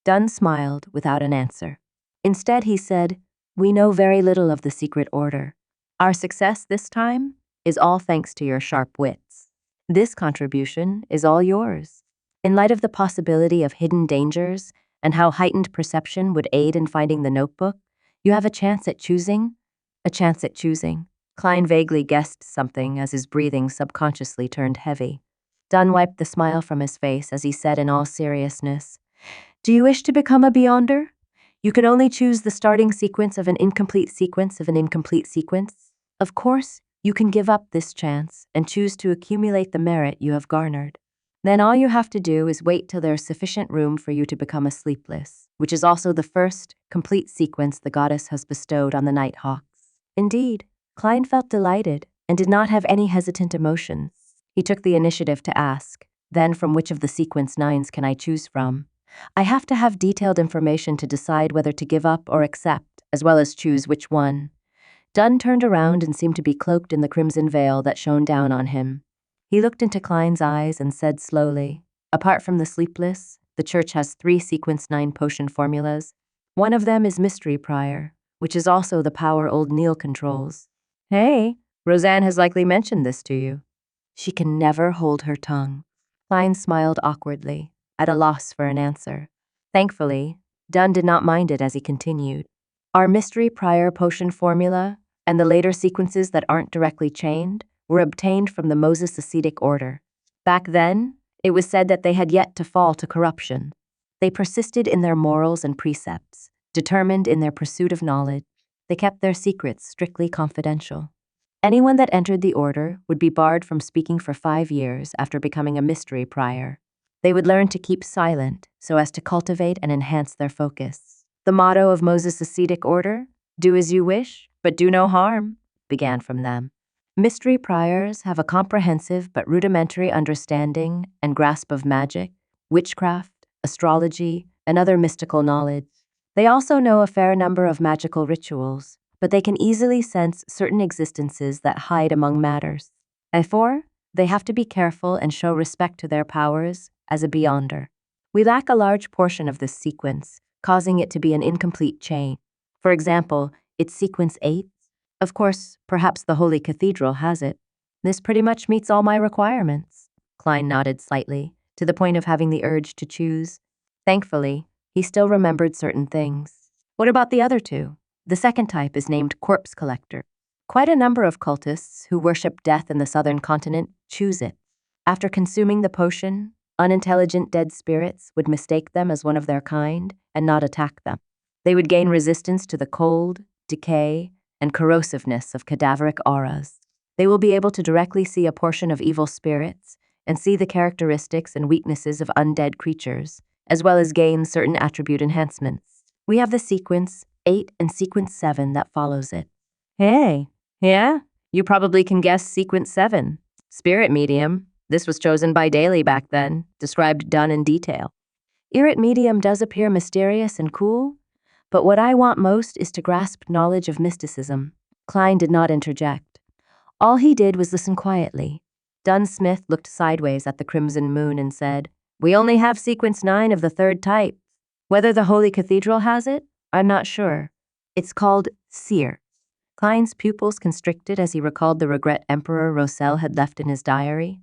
Dunn smiled without an answer. Instead, he said, "We know very little of the Secret Order. Our success this time is all thanks to your sharp wits. This contribution is all yours. In light of the possibility of hidden dangers and how heightened perception would aid in finding the notebook, you have a chance at choosing." "A chance at choosing." Klein vaguely guessed something as his breathing subconsciously turned heavy. Dunn wiped the smile from his face as he said in all seriousness, "Do you wish to become a Beyonder? You can only choose the starting sequence of an incomplete sequence of an incomplete sequence. Of course, you can give up this chance and choose to accumulate the merit you have garnered. Then all you have to do is wait till there is sufficient room for you to become a sleepless, which is also the first complete sequence the goddess has bestowed on the Nighthawks." Indeed, Klein felt delighted and did not have any hesitant emotions. He took the initiative to ask, "Then from which of the sequence 9s can I choose from? I have to have detailed information to decide whether to give up or accept, as well as choose which one." Dunn turned around and seemed to be cloaked in the crimson veil that shone down on him. He looked into Klein's eyes and said slowly, "Apart from the sleepless, the church has 3 sequence 9 potion formulas. One of them is Mystery Prior, which is also the power old Neil controls." "Hey, Roseanne has likely mentioned this to you." "She can never hold her tongue." Klein smiled awkwardly, at a loss for an answer. Thankfully, Dunn did not mind it as he continued. "Our Mystery Prior potion formula, and the later sequences that aren't directly chained, were obtained from the Moses Ascetic Order. Back then, it was said that they had yet to fall to corruption. They persisted in their morals and precepts, determined in their pursuit of knowledge. They kept their secrets strictly confidential. Anyone that entered the order would be barred from speaking for 5 years after becoming a Mystery Prior. They would learn to keep silent so as to cultivate and enhance their focus. The motto of Moses' ascetic order, 'Do as you wish, but do no harm,' began from them. Mystery Priors have a comprehensive but rudimentary understanding and grasp of magic, witchcraft, astrology, and other mystical knowledge. They also know a fair number of magical rituals, but they can easily sense certain existences that hide among matters. Therefore, they have to be careful and show respect to their powers as a Beyonder. We lack a large portion of this sequence, causing it to be an incomplete chain. For example, it's sequence 8. Of course, perhaps the Holy Cathedral has it. This pretty much meets all my requirements." Klein nodded slightly, to the point of having the urge to choose. Thankfully, he still remembered certain things. What about the other two? The second type is named corpse collector. Quite a number of cultists who worship death in the southern continent choose it. After consuming the potion, unintelligent dead spirits would mistake them as one of their kind and not attack them. They would gain resistance to the cold, decay, and corrosiveness of cadaveric auras. They will be able to directly see a portion of evil spirits and see the characteristics and weaknesses of undead creatures, as well as gain certain attribute enhancements. We have the sequence 8 and sequence 7 that follows it. Hey, yeah? You probably can guess sequence 7. Spirit medium. This was chosen by Daly back then, described done in detail. Spirit medium does appear mysterious and cool, but what I want most is to grasp knowledge of mysticism. Klein did not interject. All he did was listen quietly. Dunn Smith looked sideways at the crimson moon and said, "We only have sequence 9 of the third type. Whether the Holy Cathedral has it, I'm not sure. It's called Seer." Klein's pupils constricted as he recalled the regret Emperor Rossel had left in his diary.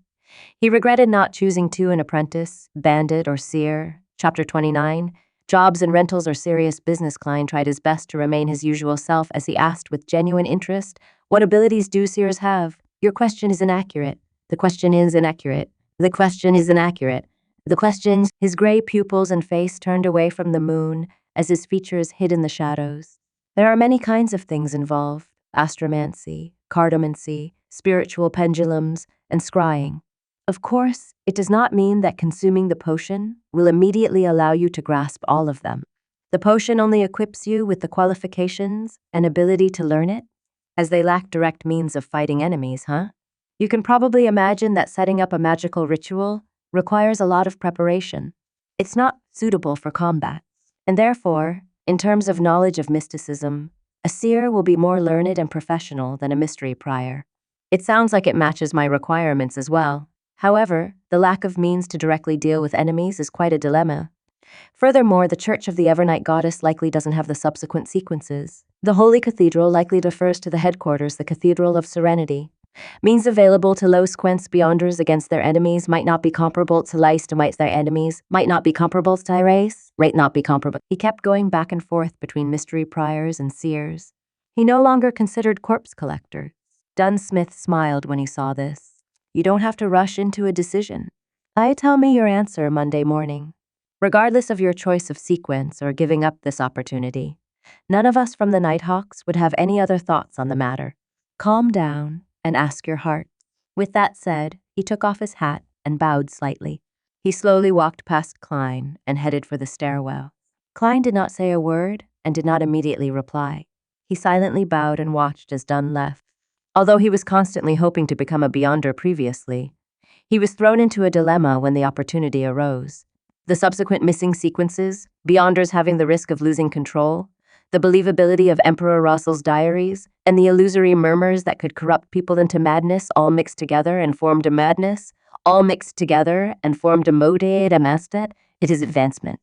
He regretted not choosing to an apprentice, bandit, or seer. Chapter 29. Jobs and rentals are serious business. Klein tried his best to remain his usual self as he asked with genuine interest, "What abilities do seers have?" "Your question is inaccurate. The question is inaccurate. The question is inaccurate. The questions." His gray pupils and face turned away from the moon as his features hid in the shadows. There are many kinds of things involved: astromancy, cartomancy, spiritual pendulums, and scrying. Of course, it does not mean that consuming the potion will immediately allow you to grasp all of them. The potion only equips you with the qualifications and ability to learn it, as they lack direct means of fighting enemies, huh? You can probably imagine that setting up a magical ritual requires a lot of preparation. It's not suitable for combat, and therefore, in terms of knowledge of mysticism, a seer will be more learned and professional than a mystery prior. It sounds like it matches my requirements as well. However, the lack of means to directly deal with enemies is quite a dilemma. Furthermore, the Church of the Evernight Goddess likely doesn't have the subsequent sequences. The Holy Cathedral likely defers to the headquarters, the Cathedral of Serenity. Means available to Los Quents Beyonders against their enemies might not be comparable to Lice to Mites their enemies, might not be comparable to Tyrese, might not be comparable. He kept going back and forth between mystery priors and seers. He no longer considered corpse collectors. Dunn Smith smiled when he saw this. You don't have to rush into a decision. Tell me your answer Monday morning. Regardless of your choice of sequence or giving up this opportunity, none of us from the Nighthawks would have any other thoughts on the matter. Calm down and ask your heart. With that said, he took off his hat and bowed slightly. He slowly walked past Klein and headed for the stairwell. Klein did not say a word and did not immediately reply. He silently bowed and watched as Dunn left. Although he was constantly hoping to become a Beyonder previously, he was thrown into a dilemma when the opportunity arose. The subsequent missing sequences, Beyonders having the risk of losing control, the believability of Emperor Rossel's diaries, and the illusory murmurs that could corrupt people into madness all mixed together and formed a madness, all mixed together and formed a moted a mastet, it is advancement.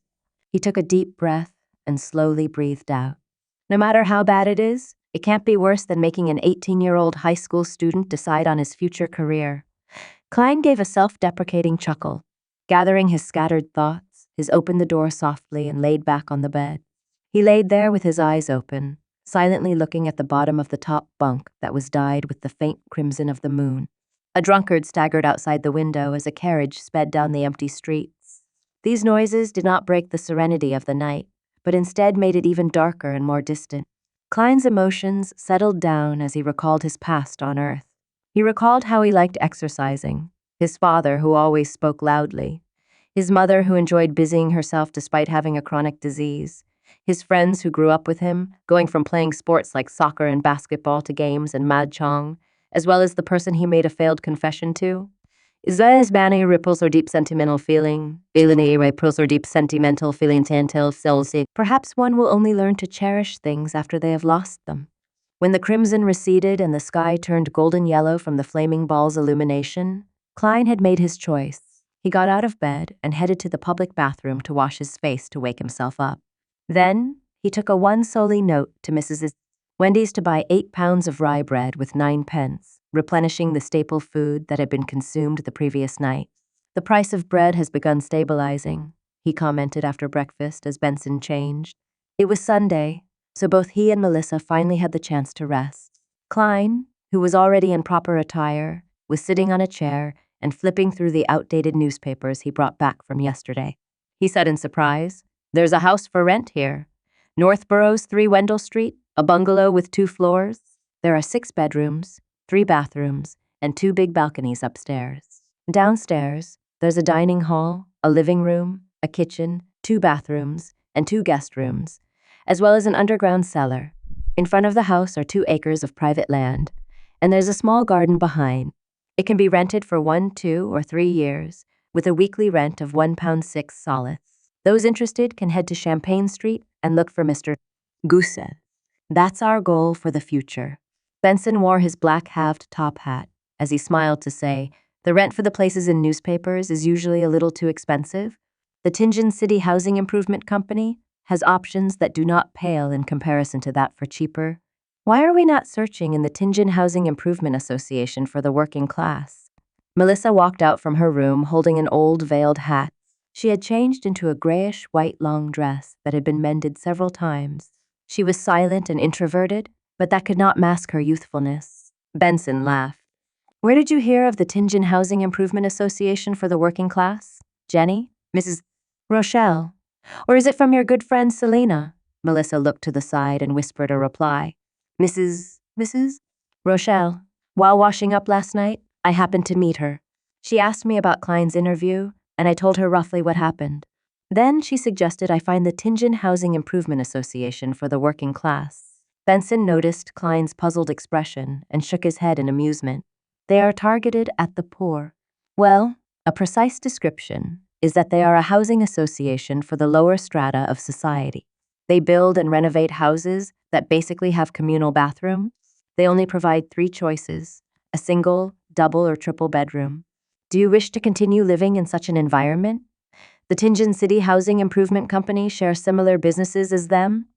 He took a deep breath and slowly breathed out. No matter how bad it is, it can't be worse than making an 18-year-old high school student decide on his future career. Klein gave a self-deprecating chuckle. Gathering his scattered thoughts, he opened the door softly and laid back on the bed. He laid there with his eyes open, silently looking at the bottom of the top bunk that was dyed with the faint crimson of the moon. A drunkard staggered outside the window as a carriage sped down the empty streets. These noises did not break the serenity of the night, but instead made it even darker and more distant. Klein's emotions settled down as he recalled his past on Earth. He recalled how he liked exercising, his father who always spoke loudly, his mother who enjoyed busying herself despite having a chronic disease, his friends who grew up with him, going from playing sports like soccer and basketball to games and mahjong, as well as the person he made a failed confession to. Is there as many ripples or deep sentimental feeling? Ripples or deep sentimental feeling tantil selsi. Perhaps one will only learn to cherish things after they have lost them. When the crimson receded and the sky turned golden yellow from the flaming ball's illumination, Klein had made his choice. He got out of bed and headed to the public bathroom to wash his face to wake himself up. Then, he took a one-solely note to Mrs. Wendy's to buy 8 pounds of rye bread with 9 pence, replenishing the staple food that had been consumed the previous night. The price of bread has begun stabilizing, he commented after breakfast as Benson changed. It was Sunday, so both he and Melissa finally had the chance to rest. Klein, who was already in proper attire, was sitting on a chair and flipping through the outdated newspapers he brought back from yesterday. He said in surprise, "There's a house for rent here. North Boroughs 3 Wendell Street, a bungalow with 2 floors. There are 6 bedrooms, 3 bathrooms, and 2 big balconies upstairs. Downstairs, there's a dining hall, a living room, a kitchen, 2 bathrooms, and 2 guest rooms, as well as an underground cellar. In front of the house are 2 acres of private land, and there's a small garden behind. It can be rented for 1, 2, or 3 years, with a weekly rent of £1.06 solid. Those interested can head to Champagne Street and look for Mr. Gousset. That's our goal for the future." Benson wore his black halved top hat as he smiled to say, "The rent for the places in newspapers is usually a little too expensive. The Tingen City Housing Improvement Company has options that do not pale in comparison to that for cheaper. Why are we not searching in the Tingen Housing Improvement Association for the working class?" Melissa walked out from her room holding an old veiled hat. She had changed into a grayish-white long dress that had been mended several times. She was silent and introverted, but that could not mask her youthfulness. Benson laughed. "Where did you hear of the Tingen Housing Improvement Association for the working class? Jenny? Mrs. Rochelle? Or is it from your good friend Selena?" Melissa looked to the side and whispered a reply. Mrs. Rochelle. While washing up last night, I happened to meet her. She asked me about Klein's interview, and I told her roughly what happened. Then she suggested I find the Tingen Housing Improvement Association for the working class." Benson noticed Klein's puzzled expression and shook his head in amusement. "They are targeted at the poor." "Well, a precise description is that they are a housing association for the lower strata of society. They build and renovate houses that basically have communal bathrooms. They only provide 3 choices: a single, double, or triple bedroom. Do you wish to continue living in such an environment? The Tingen City Housing Improvement Company shares similar businesses as them,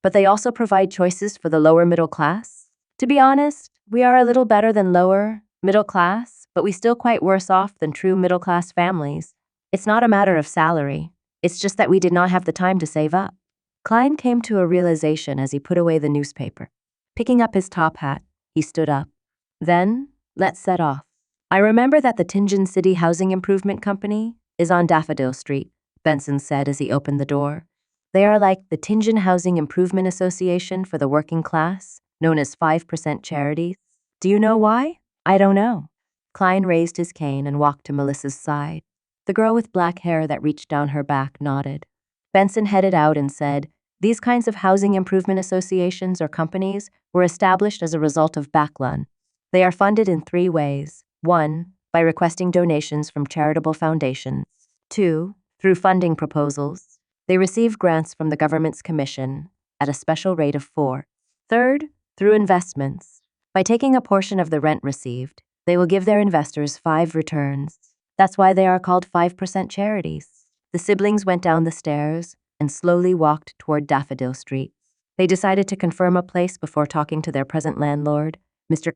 but they also provide choices for the lower middle class. To be honest, we are a little better than lower middle class, but we still quite worse off than true middle class families. It's not a matter of salary. It's just that we did not have the time to save up." Klein came to a realization as he put away the newspaper. Picking up his top hat, he stood up. "Then, let's set off. I remember that the Tingen City Housing Improvement Company is on Daffodil Street," Benson said as he opened the door. "They are like the Tingen Housing Improvement Association for the working class, known as 5% charities. Do you know why?" "I don't know." Klein raised his cane and walked to Melissa's side. The girl with black hair that reached down her back nodded. Benson headed out and said, "These kinds of housing improvement associations or companies were established as a result of Backlund. They are funded in 3 ways. 1, by requesting donations from charitable foundations. 2, through funding proposals. They receive grants from the government's commission at a special rate of 4. 3rd, through investments. By taking a portion of the rent received, they will give their investors 5 returns. That's why they are called 5% charities." The siblings went down the stairs and slowly walked toward Daffodil Street. They decided to confirm a place before talking to their present landlord, Mr.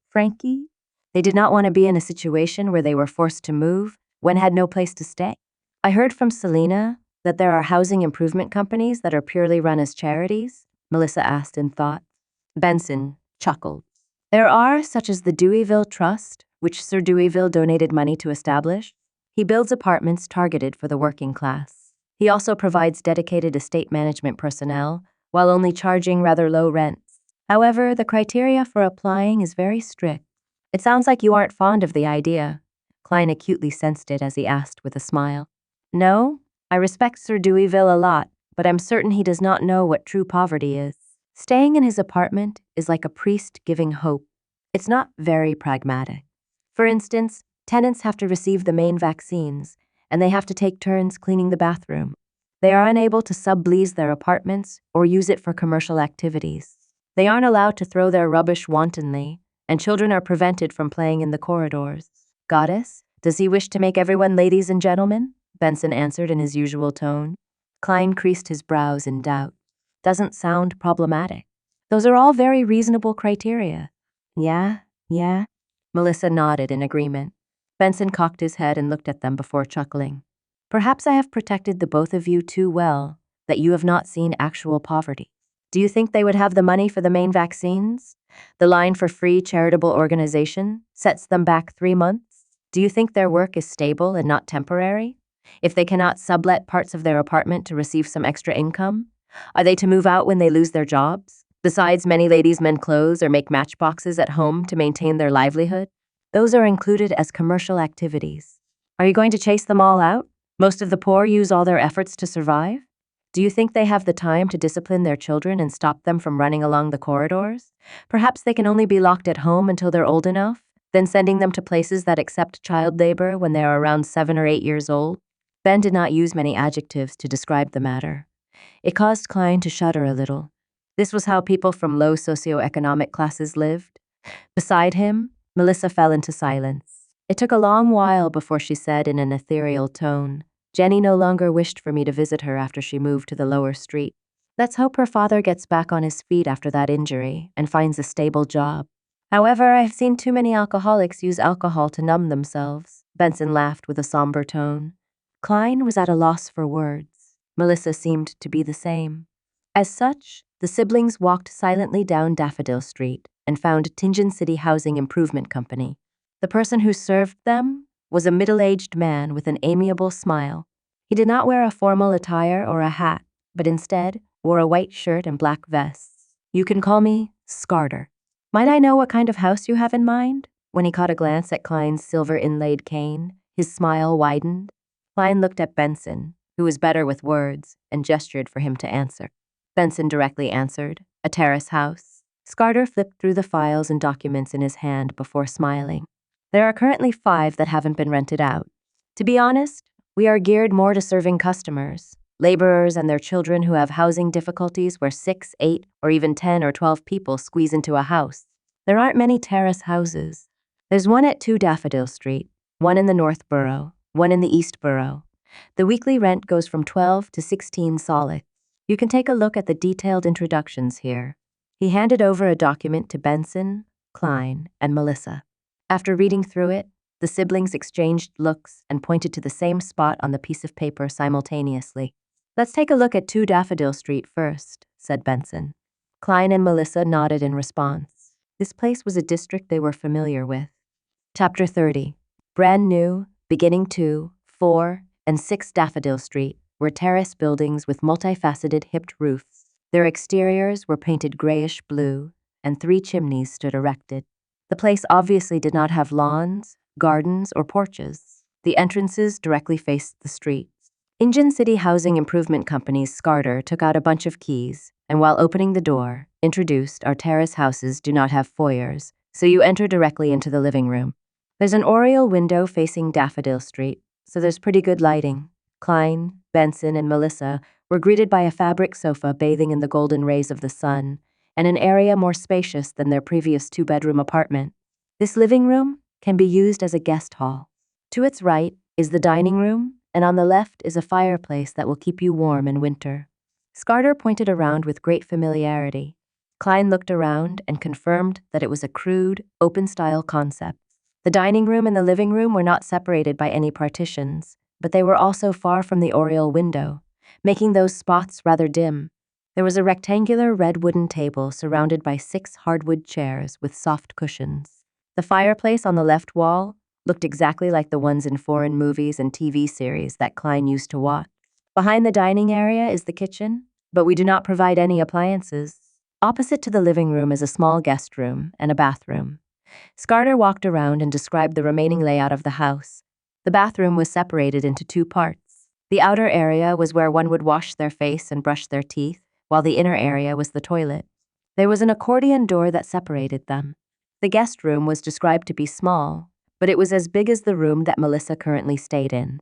Frankie. They did not want to be in a situation where they were forced to move when had no place to stay. "I heard from Selena that there are housing improvement companies that are purely run as charities?" Melissa asked in thought. Benson chuckled. "There are, such as the Deweyville Trust, which Sir Deweyville donated money to establish. He builds apartments targeted for the working class. He also provides dedicated estate management personnel, while only charging rather low rents. However, the criteria for applying is very strict. It sounds like you aren't fond of the idea." Klein acutely sensed it as he asked with a smile. "No, I respect Sir Deweyville a lot, but I'm certain he does not know what true poverty is. Staying in his apartment is like a priest giving hope. It's not very pragmatic. For instance, tenants have to receive the main vaccines, and they have to take turns cleaning the bathroom. They are unable to sublease their apartments or use it for commercial activities. They aren't allowed to throw their rubbish wantonly, and children are prevented from playing in the corridors." "Goddess, does he wish to make everyone ladies and gentlemen?" Benson answered in his usual tone. Klein creased his brows in doubt. "Doesn't sound problematic. Those are all very reasonable criteria." Yeah. Melissa nodded in agreement. Benson cocked his head and looked at them before chuckling. Perhaps I have protected the both of you too well that you have not seen actual poverty. Do you think they would have the money for the main vaccines? The line for free charitable organization sets them back 3 months? Do you think their work is stable and not temporary? If they cannot sublet parts of their apartment to receive some extra income, are they to move out when they lose their jobs? Besides, many ladies mend clothes or make matchboxes at home to maintain their livelihood. Those are included as commercial activities. Are you going to chase them all out? Most of the poor use all their efforts to survive. Do you think they have the time to discipline their children and stop them from running along the corridors? Perhaps they can only be locked at home until they're old enough, then sending them to places that accept child labor when they are around 7 or 8 years old. Ben did not use many adjectives to describe the matter. It caused Klein to shudder a little. This was how people from low socioeconomic classes lived. Beside him, Melissa fell into silence. It took a long while before she said in an ethereal tone, Jenny no longer wished for me to visit her after she moved to the lower street. Let's hope her father gets back on his feet after that injury and finds a stable job. However, I've seen too many alcoholics use alcohol to numb themselves. Benson laughed with a somber tone. Klein was at a loss for words. Melissa seemed to be the same. As such, the siblings walked silently down Daffodil Street and found Tingen City Housing Improvement Company. The person who served them was a middle-aged man with an amiable smile. He did not wear a formal attire or a hat, but instead wore a white shirt and black vests. You can call me Scarter. Might I know what kind of house you have in mind? When he caught a glance at Klein's silver-inlaid cane, his smile widened. Klein looked at Benson, who was better with words, and gestured for him to answer. Benson directly answered, a terrace house. Scarter flipped through the files and documents in his hand before smiling. There are currently 5 that haven't been rented out. To be honest, we are geared more to serving customers, laborers and their children who have housing difficulties where 6, 8, or even 10 or 12 people squeeze into a house. There aren't many terrace houses. There's one at 2 Daffodil Street, one in the North Borough, one in the East Borough. The weekly rent goes from 12 to 16 solid. You can take a look at the detailed introductions here. He handed over a document to Benson, Klein, and Melissa. After reading through it, the siblings exchanged looks and pointed to the same spot on the piece of paper simultaneously. Let's take a look at 2 Daffodil Street first, said Benson. Klein and Melissa nodded in response. This place was a district they were familiar with. Chapter 30. Brand new, beginning 2, 4, and 6 Daffodil Street were terrace buildings with multifaceted hipped roofs. Their exteriors were painted grayish-blue, and 3 chimneys stood erected. The place obviously did not have lawns, gardens, or porches. The entrances directly faced the street. Tingen City Housing Improvement Company's Scarter took out a bunch of keys, and while opening the door, introduced our terrace houses do not have foyers, so you enter directly into the living room. There's an oriel window facing Daffodil Street, so there's pretty good lighting. Klein, Benson, and Melissa were greeted by a fabric sofa bathing in the golden rays of the sun, and an area more spacious than their previous 2-bedroom apartment. This living room can be used as a guest hall. To its right is the dining room, and on the left is a fireplace that will keep you warm in winter. Scarter pointed around with great familiarity. Klein looked around and confirmed that it was a crude, open-style concept. The dining room and the living room were not separated by any partitions, but they were also far from the oriel window, making those spots rather dim. There was a rectangular red wooden table surrounded by 6 hardwood chairs with soft cushions. The fireplace on the left wall looked exactly like the ones in foreign movies and TV series that Klein used to watch. Behind the dining area is the kitchen, but we do not provide any appliances. Opposite to the living room is a small guest room and a bathroom. Scarter walked around and described the remaining layout of the house. The bathroom was separated into 2 parts. The outer area was where one would wash their face and brush their teeth, while the inner area was the toilet. There was an accordion door that separated them. The guest room was described to be small, but it was as big as the room that Melissa currently stayed in.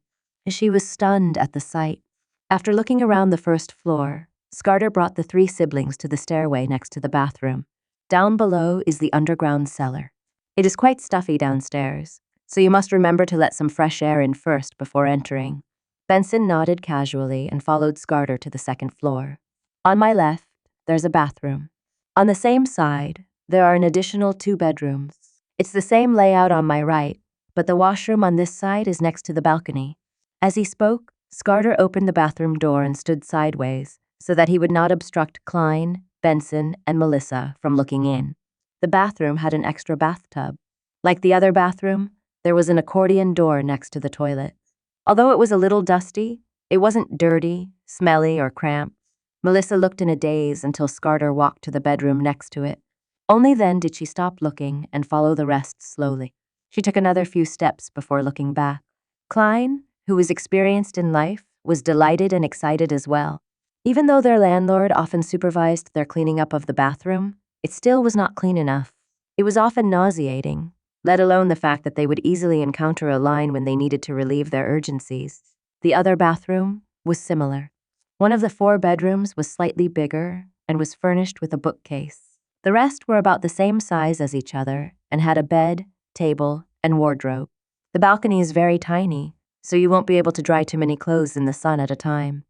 She was stunned at the sight. After looking around the first floor, Scarter brought the 3 siblings to the stairway next to the bathroom. Down below is the underground cellar. It is quite stuffy downstairs, so you must remember to let some fresh air in first before entering. Benson nodded casually and followed Scarter to the second floor. On my left, there's a bathroom. On the same side, there are an additional 2 bedrooms. It's the same layout on my right, but the washroom on this side is next to the balcony." As he spoke, Scarter opened the bathroom door and stood sideways so that he would not obstruct Klein, Benson, and Melissa from looking in. The bathroom had an extra bathtub. Like the other bathroom, there was an accordion door next to the toilet. Although it was a little dusty, it wasn't dirty, smelly, or cramped. Melissa looked in a daze until Scarter walked to the bedroom next to it. Only then did she stop looking and follow the rest slowly. She took another few steps before looking back. Klein, who was experienced in life, was delighted and excited as well. Even though their landlord often supervised their cleaning up of the bathroom, it still was not clean enough. It was often nauseating, let alone the fact that they would easily encounter a line when they needed to relieve their urgencies. The other bathroom was similar. One of the 4 bedrooms was slightly bigger and was furnished with a bookcase. The rest were about the same size as each other and had a bed, table, and wardrobe. The balcony is very tiny, so you won't be able to dry too many clothes in the sun at a time.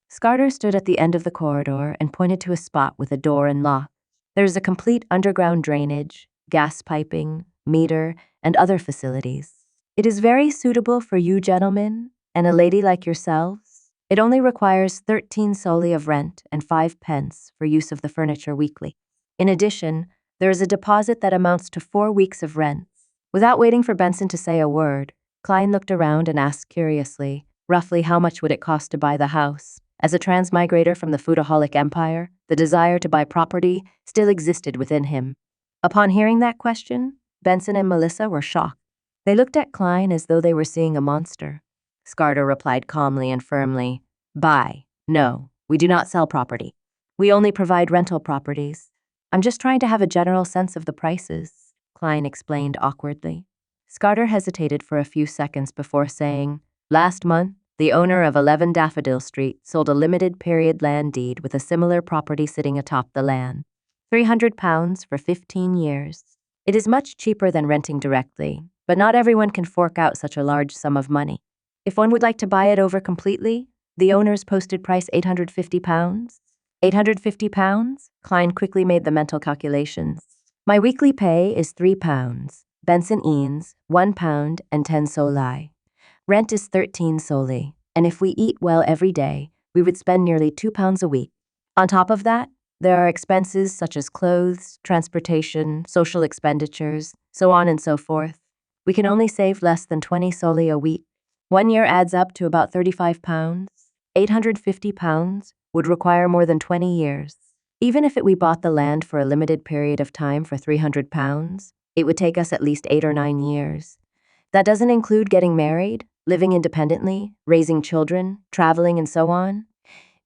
Scarter stood at the end of the corridor and pointed to a spot with a door and lock. There is a complete underground drainage, gas piping, meter, and other facilities. It is very suitable for you gentlemen and a lady like yourselves. It only requires 13 soldi of rent and 5 pence for use of the furniture weekly. In addition, there is a deposit that amounts to 4 weeks of rent. Without waiting for Benson to say a word, Klein looked around and asked curiously, roughly how much would it cost to buy the house? As a transmigrator from the foodaholic empire, the desire to buy property still existed within him. Upon hearing that question, Benson and Melissa were shocked. They looked at Klein as though they were seeing a monster. Scarter replied calmly and firmly, "Buy. No, we do not sell property. We only provide rental properties. I'm just trying to have a general sense of the prices," Klein explained awkwardly. Scarter hesitated for a few seconds before saying, "Last month, the owner of 11 Daffodil Street sold a limited-period land deed with a similar property sitting atop the land. £300 for 15 years. It is much cheaper than renting directly, but not everyone can fork out such a large sum of money. If one would like to buy it over completely, the owner's posted price £850. £850? Klein quickly made the mental calculations. My weekly pay is £3. Benson Eanes, £1 and 10 soldi. Rent is 13 soldi, and if we eat well every day, we would spend nearly £2 a week. On top of that, there are expenses such as clothes, transportation, social expenditures, so on and so forth. We can only save less than 20 soldi a week. 1 year adds up to about £35. £850 would require more than 20 years. Even if we bought the land for a limited period of time for £300, it would take us at least 8 or 9 years. That doesn't include getting married, living independently, raising children, traveling, and so on.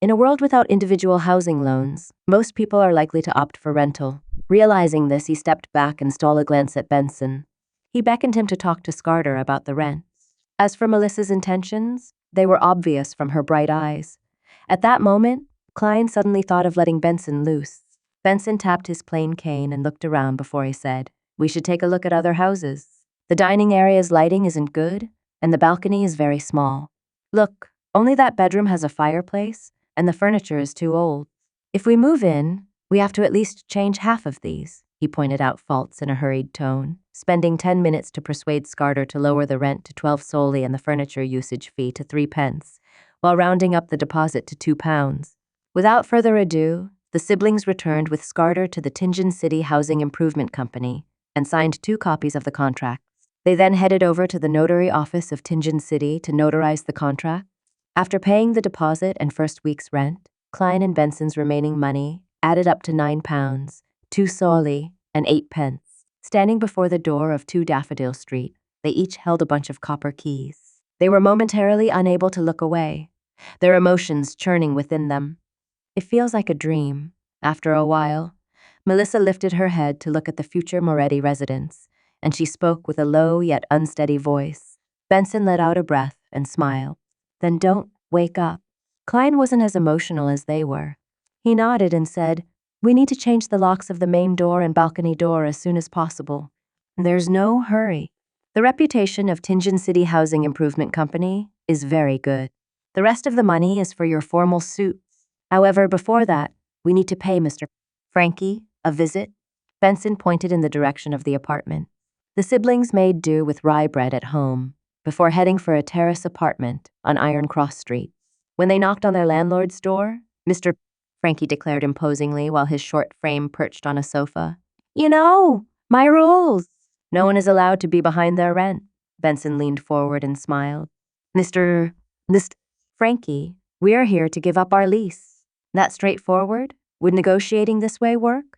In a world without individual housing loans, most people are likely to opt for rental. Realizing this, he stepped back and stole a glance at Benson. He beckoned him to talk to Scarter about the rent. As for Melissa's intentions, they were obvious from her bright eyes. At that moment, Klein suddenly thought of letting Benson loose. Benson tapped his plain cane and looked around before he said, "We should take a look at other houses. The dining area's lighting isn't good, and the balcony is very small. Look, only that bedroom has a fireplace, and the furniture is too old. If we move in, we have to at least change half of these," he pointed out faults in a hurried tone, spending 10 minutes to persuade Scarter to lower the rent to 12 soldi and the furniture usage fee to 3 pence, while rounding up the deposit to £2. Without further ado, the siblings returned with Scarter to the Tingen City Housing Improvement Company and signed 2 copies of the contracts. They then headed over to the notary office of Tingen City to notarize the contract. After paying the deposit and first week's rent, Klein and Benson's remaining money added up to £9, 2 soldi, and 8 pence. Standing before the door of 2 Daffodil Street, they each held a bunch of copper keys. They were momentarily unable to look away, their emotions churning within them. It feels like a dream. After a while, Melissa lifted her head to look at the future Moretti residence, and she spoke with a low yet unsteady voice. Benson let out a breath and smiled. "Then don't wake up." Klein wasn't as emotional as they were. He nodded and said, "We need to change the locks of the main door and balcony door as soon as possible. There's no hurry." The reputation of Tingen City Housing Improvement Company is very good. The rest of the money is for your formal suits. However, before that, we need to pay Mr. Frankie a visit. Benson pointed in the direction of the apartment. The siblings made do with rye bread at home before heading for a terrace apartment on Iron Cross Street. When they knocked on their landlord's door, Mr. Frankie declared imposingly while his short frame perched on a sofa. "You know, my rules. No one is allowed to be behind their rent." Benson leaned forward and smiled. Mr. Frankie, we are here to give up our lease. That straightforward? Would negotiating this way work?"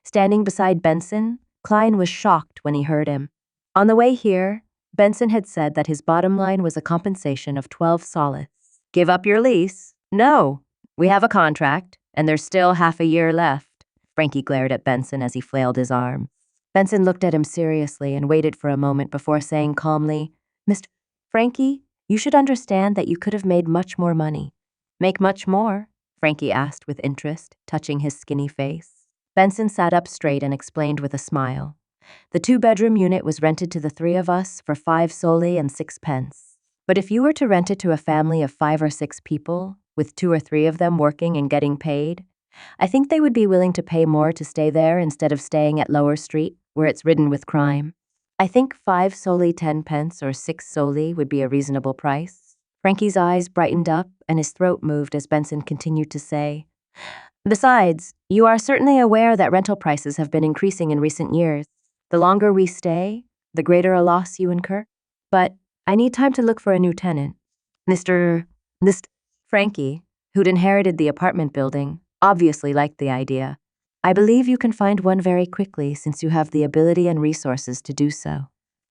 Standing beside Benson, Klein was shocked when he heard him. On the way here, Benson had said that his bottom line was a compensation of 12 soles. "Give up your lease? No. We have a contract, and there's still half a year left." Frankie glared at Benson as he flailed his arm. Benson looked at him seriously and waited for a moment before saying calmly, "Mr. Frankie, you should understand that you could have made much more money." "Make much more?" Frankie asked with interest, touching his skinny face. Benson sat up straight and explained with a smile. "The 2-bedroom unit was rented to the 3 of us for 5 soldi and 6 pence. But if you were to rent it to a family of 5 or 6 people, with 2 or 3 of them working and getting paid, I think they would be willing to pay more to stay there instead of staying at Lower Street, where it's ridden with crime. I think 5 soldi 10 pence or 6 soldi would be a reasonable price." Frankie's eyes brightened up and his throat moved as Benson continued to say, "Besides, you are certainly aware that rental prices have been increasing in recent years. The longer we stay, the greater a loss you incur. But I need time to look for a new tenant." Mr. Frankie, who'd inherited the apartment building, obviously liked the idea. "I believe you can find one very quickly since you have the ability and resources to do so.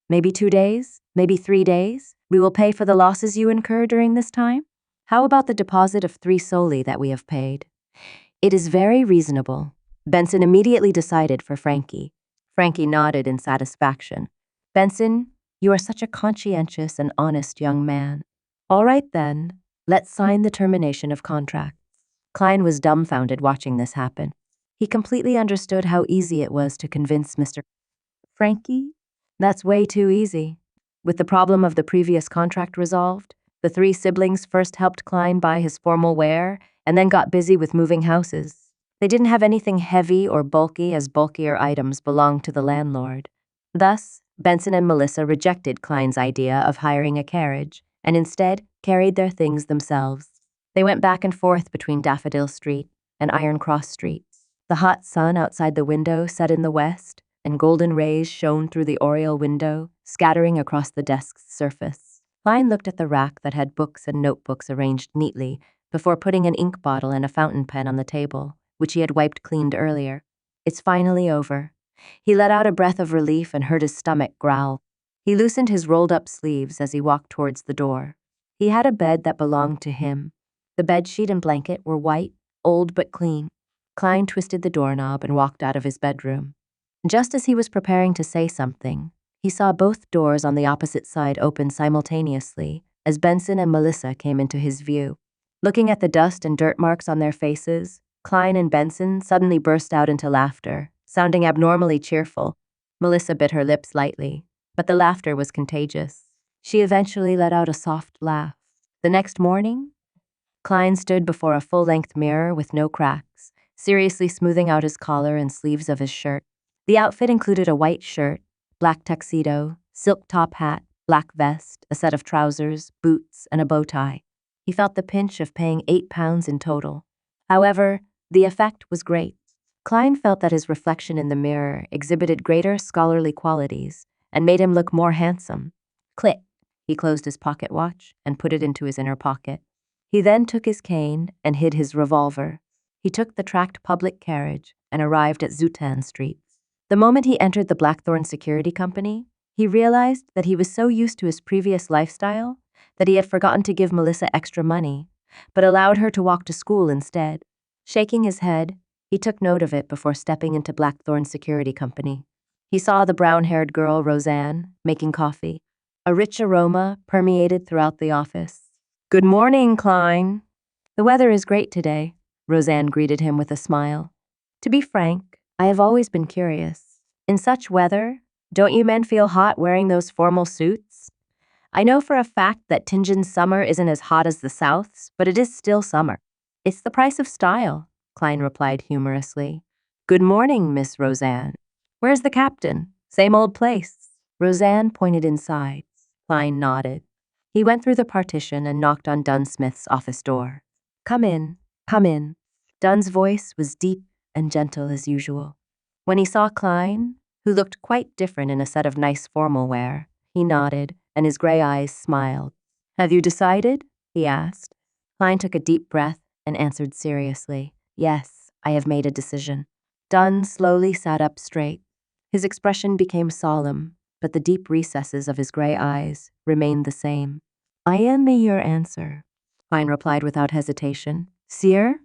Maybe 2 days, maybe 3 days. We will pay for the losses you incur during this time. How about the deposit of 3 soldi that we have paid?" "It is very reasonable." Benson immediately decided for Frankie. Frankie nodded in satisfaction. "Benson, you are such a conscientious and honest young man. All right then, let's sign the termination of contract." Klein was dumbfounded watching this happen. He completely understood how easy it was to convince Mr. Frankie. That's way too easy. With the problem of the previous contract resolved, the 3 siblings first helped Klein buy his formal wear and then got busy with moving houses. They didn't have anything heavy or bulky, as bulkier items belonged to the landlord. Thus, Benson and Melissa rejected Klein's idea of hiring a carriage and instead carried their things themselves. They went back and forth between Daffodil Street and Iron Cross Street. The hot sun outside the window set in the west, and golden rays shone through the oriel window, scattering across the desk's surface. Klein looked at the rack that had books and notebooks arranged neatly before putting an ink bottle and a fountain pen on the table, which he had wiped cleaned earlier. "It's finally over." He let out a breath of relief and heard his stomach growl. He loosened his rolled-up sleeves as he walked towards the door. He had a bed that belonged to him. The bedsheet and blanket were white, old but clean. Klein twisted the doorknob and walked out of his bedroom. Just as he was preparing to say something, he saw both doors on the opposite side open simultaneously as Benson and Melissa came into his view. Looking at the dust and dirt marks on their faces, Klein and Benson suddenly burst out into laughter, sounding abnormally cheerful. Melissa bit her lips lightly, but the laughter was contagious. She eventually let out a soft laugh. The next morning, Klein stood before a full-length mirror with no cracks, seriously smoothing out his collar and sleeves of his shirt. The outfit included a white shirt, black tuxedo, silk top hat, black vest, a set of trousers, boots, and a bow tie. He felt the pinch of paying £8 in total. However, the effect was great. Klein felt that his reflection in the mirror exhibited greater scholarly qualities and made him look more handsome. Click. He closed his pocket watch and put it into his inner pocket. He then took his cane and hid his revolver. He took the tracked public carriage and arrived at Zutan Street. The moment he entered the Blackthorn Security Company, he realized that he was so used to his previous lifestyle that he had forgotten to give Melissa extra money, but allowed her to walk to school instead. Shaking his head, he took note of it before stepping into Blackthorn Security Company. He saw the brown-haired girl, Roseanne, making coffee. A rich aroma permeated throughout the office. "Good morning, Klein." "The weather is great today," Roseanne greeted him with a smile. "To be frank, I have always been curious. In such weather, don't you men feel hot wearing those formal suits? I know for a fact that Tingin's summer isn't as hot as the South's, but it is still summer." "It's the price of style," Klein replied humorously. "Good morning, Miss Roseanne. Where's the captain? Same old place." Roseanne pointed inside. Klein nodded. He went through the partition and knocked on Dunsmith's office door. Come in, come in. Dunn's voice was deep and gentle as usual. When he saw Klein, who looked quite different in a set of nice formal wear, he nodded, and his gray eyes smiled. Have you decided? He asked. Klein took a deep breath and answered seriously, Yes, I have made a decision. Dunn slowly sat up straight. His expression became solemn, but the deep recesses of his gray eyes remained the same. I envy your answer, Klein replied without hesitation. Seer,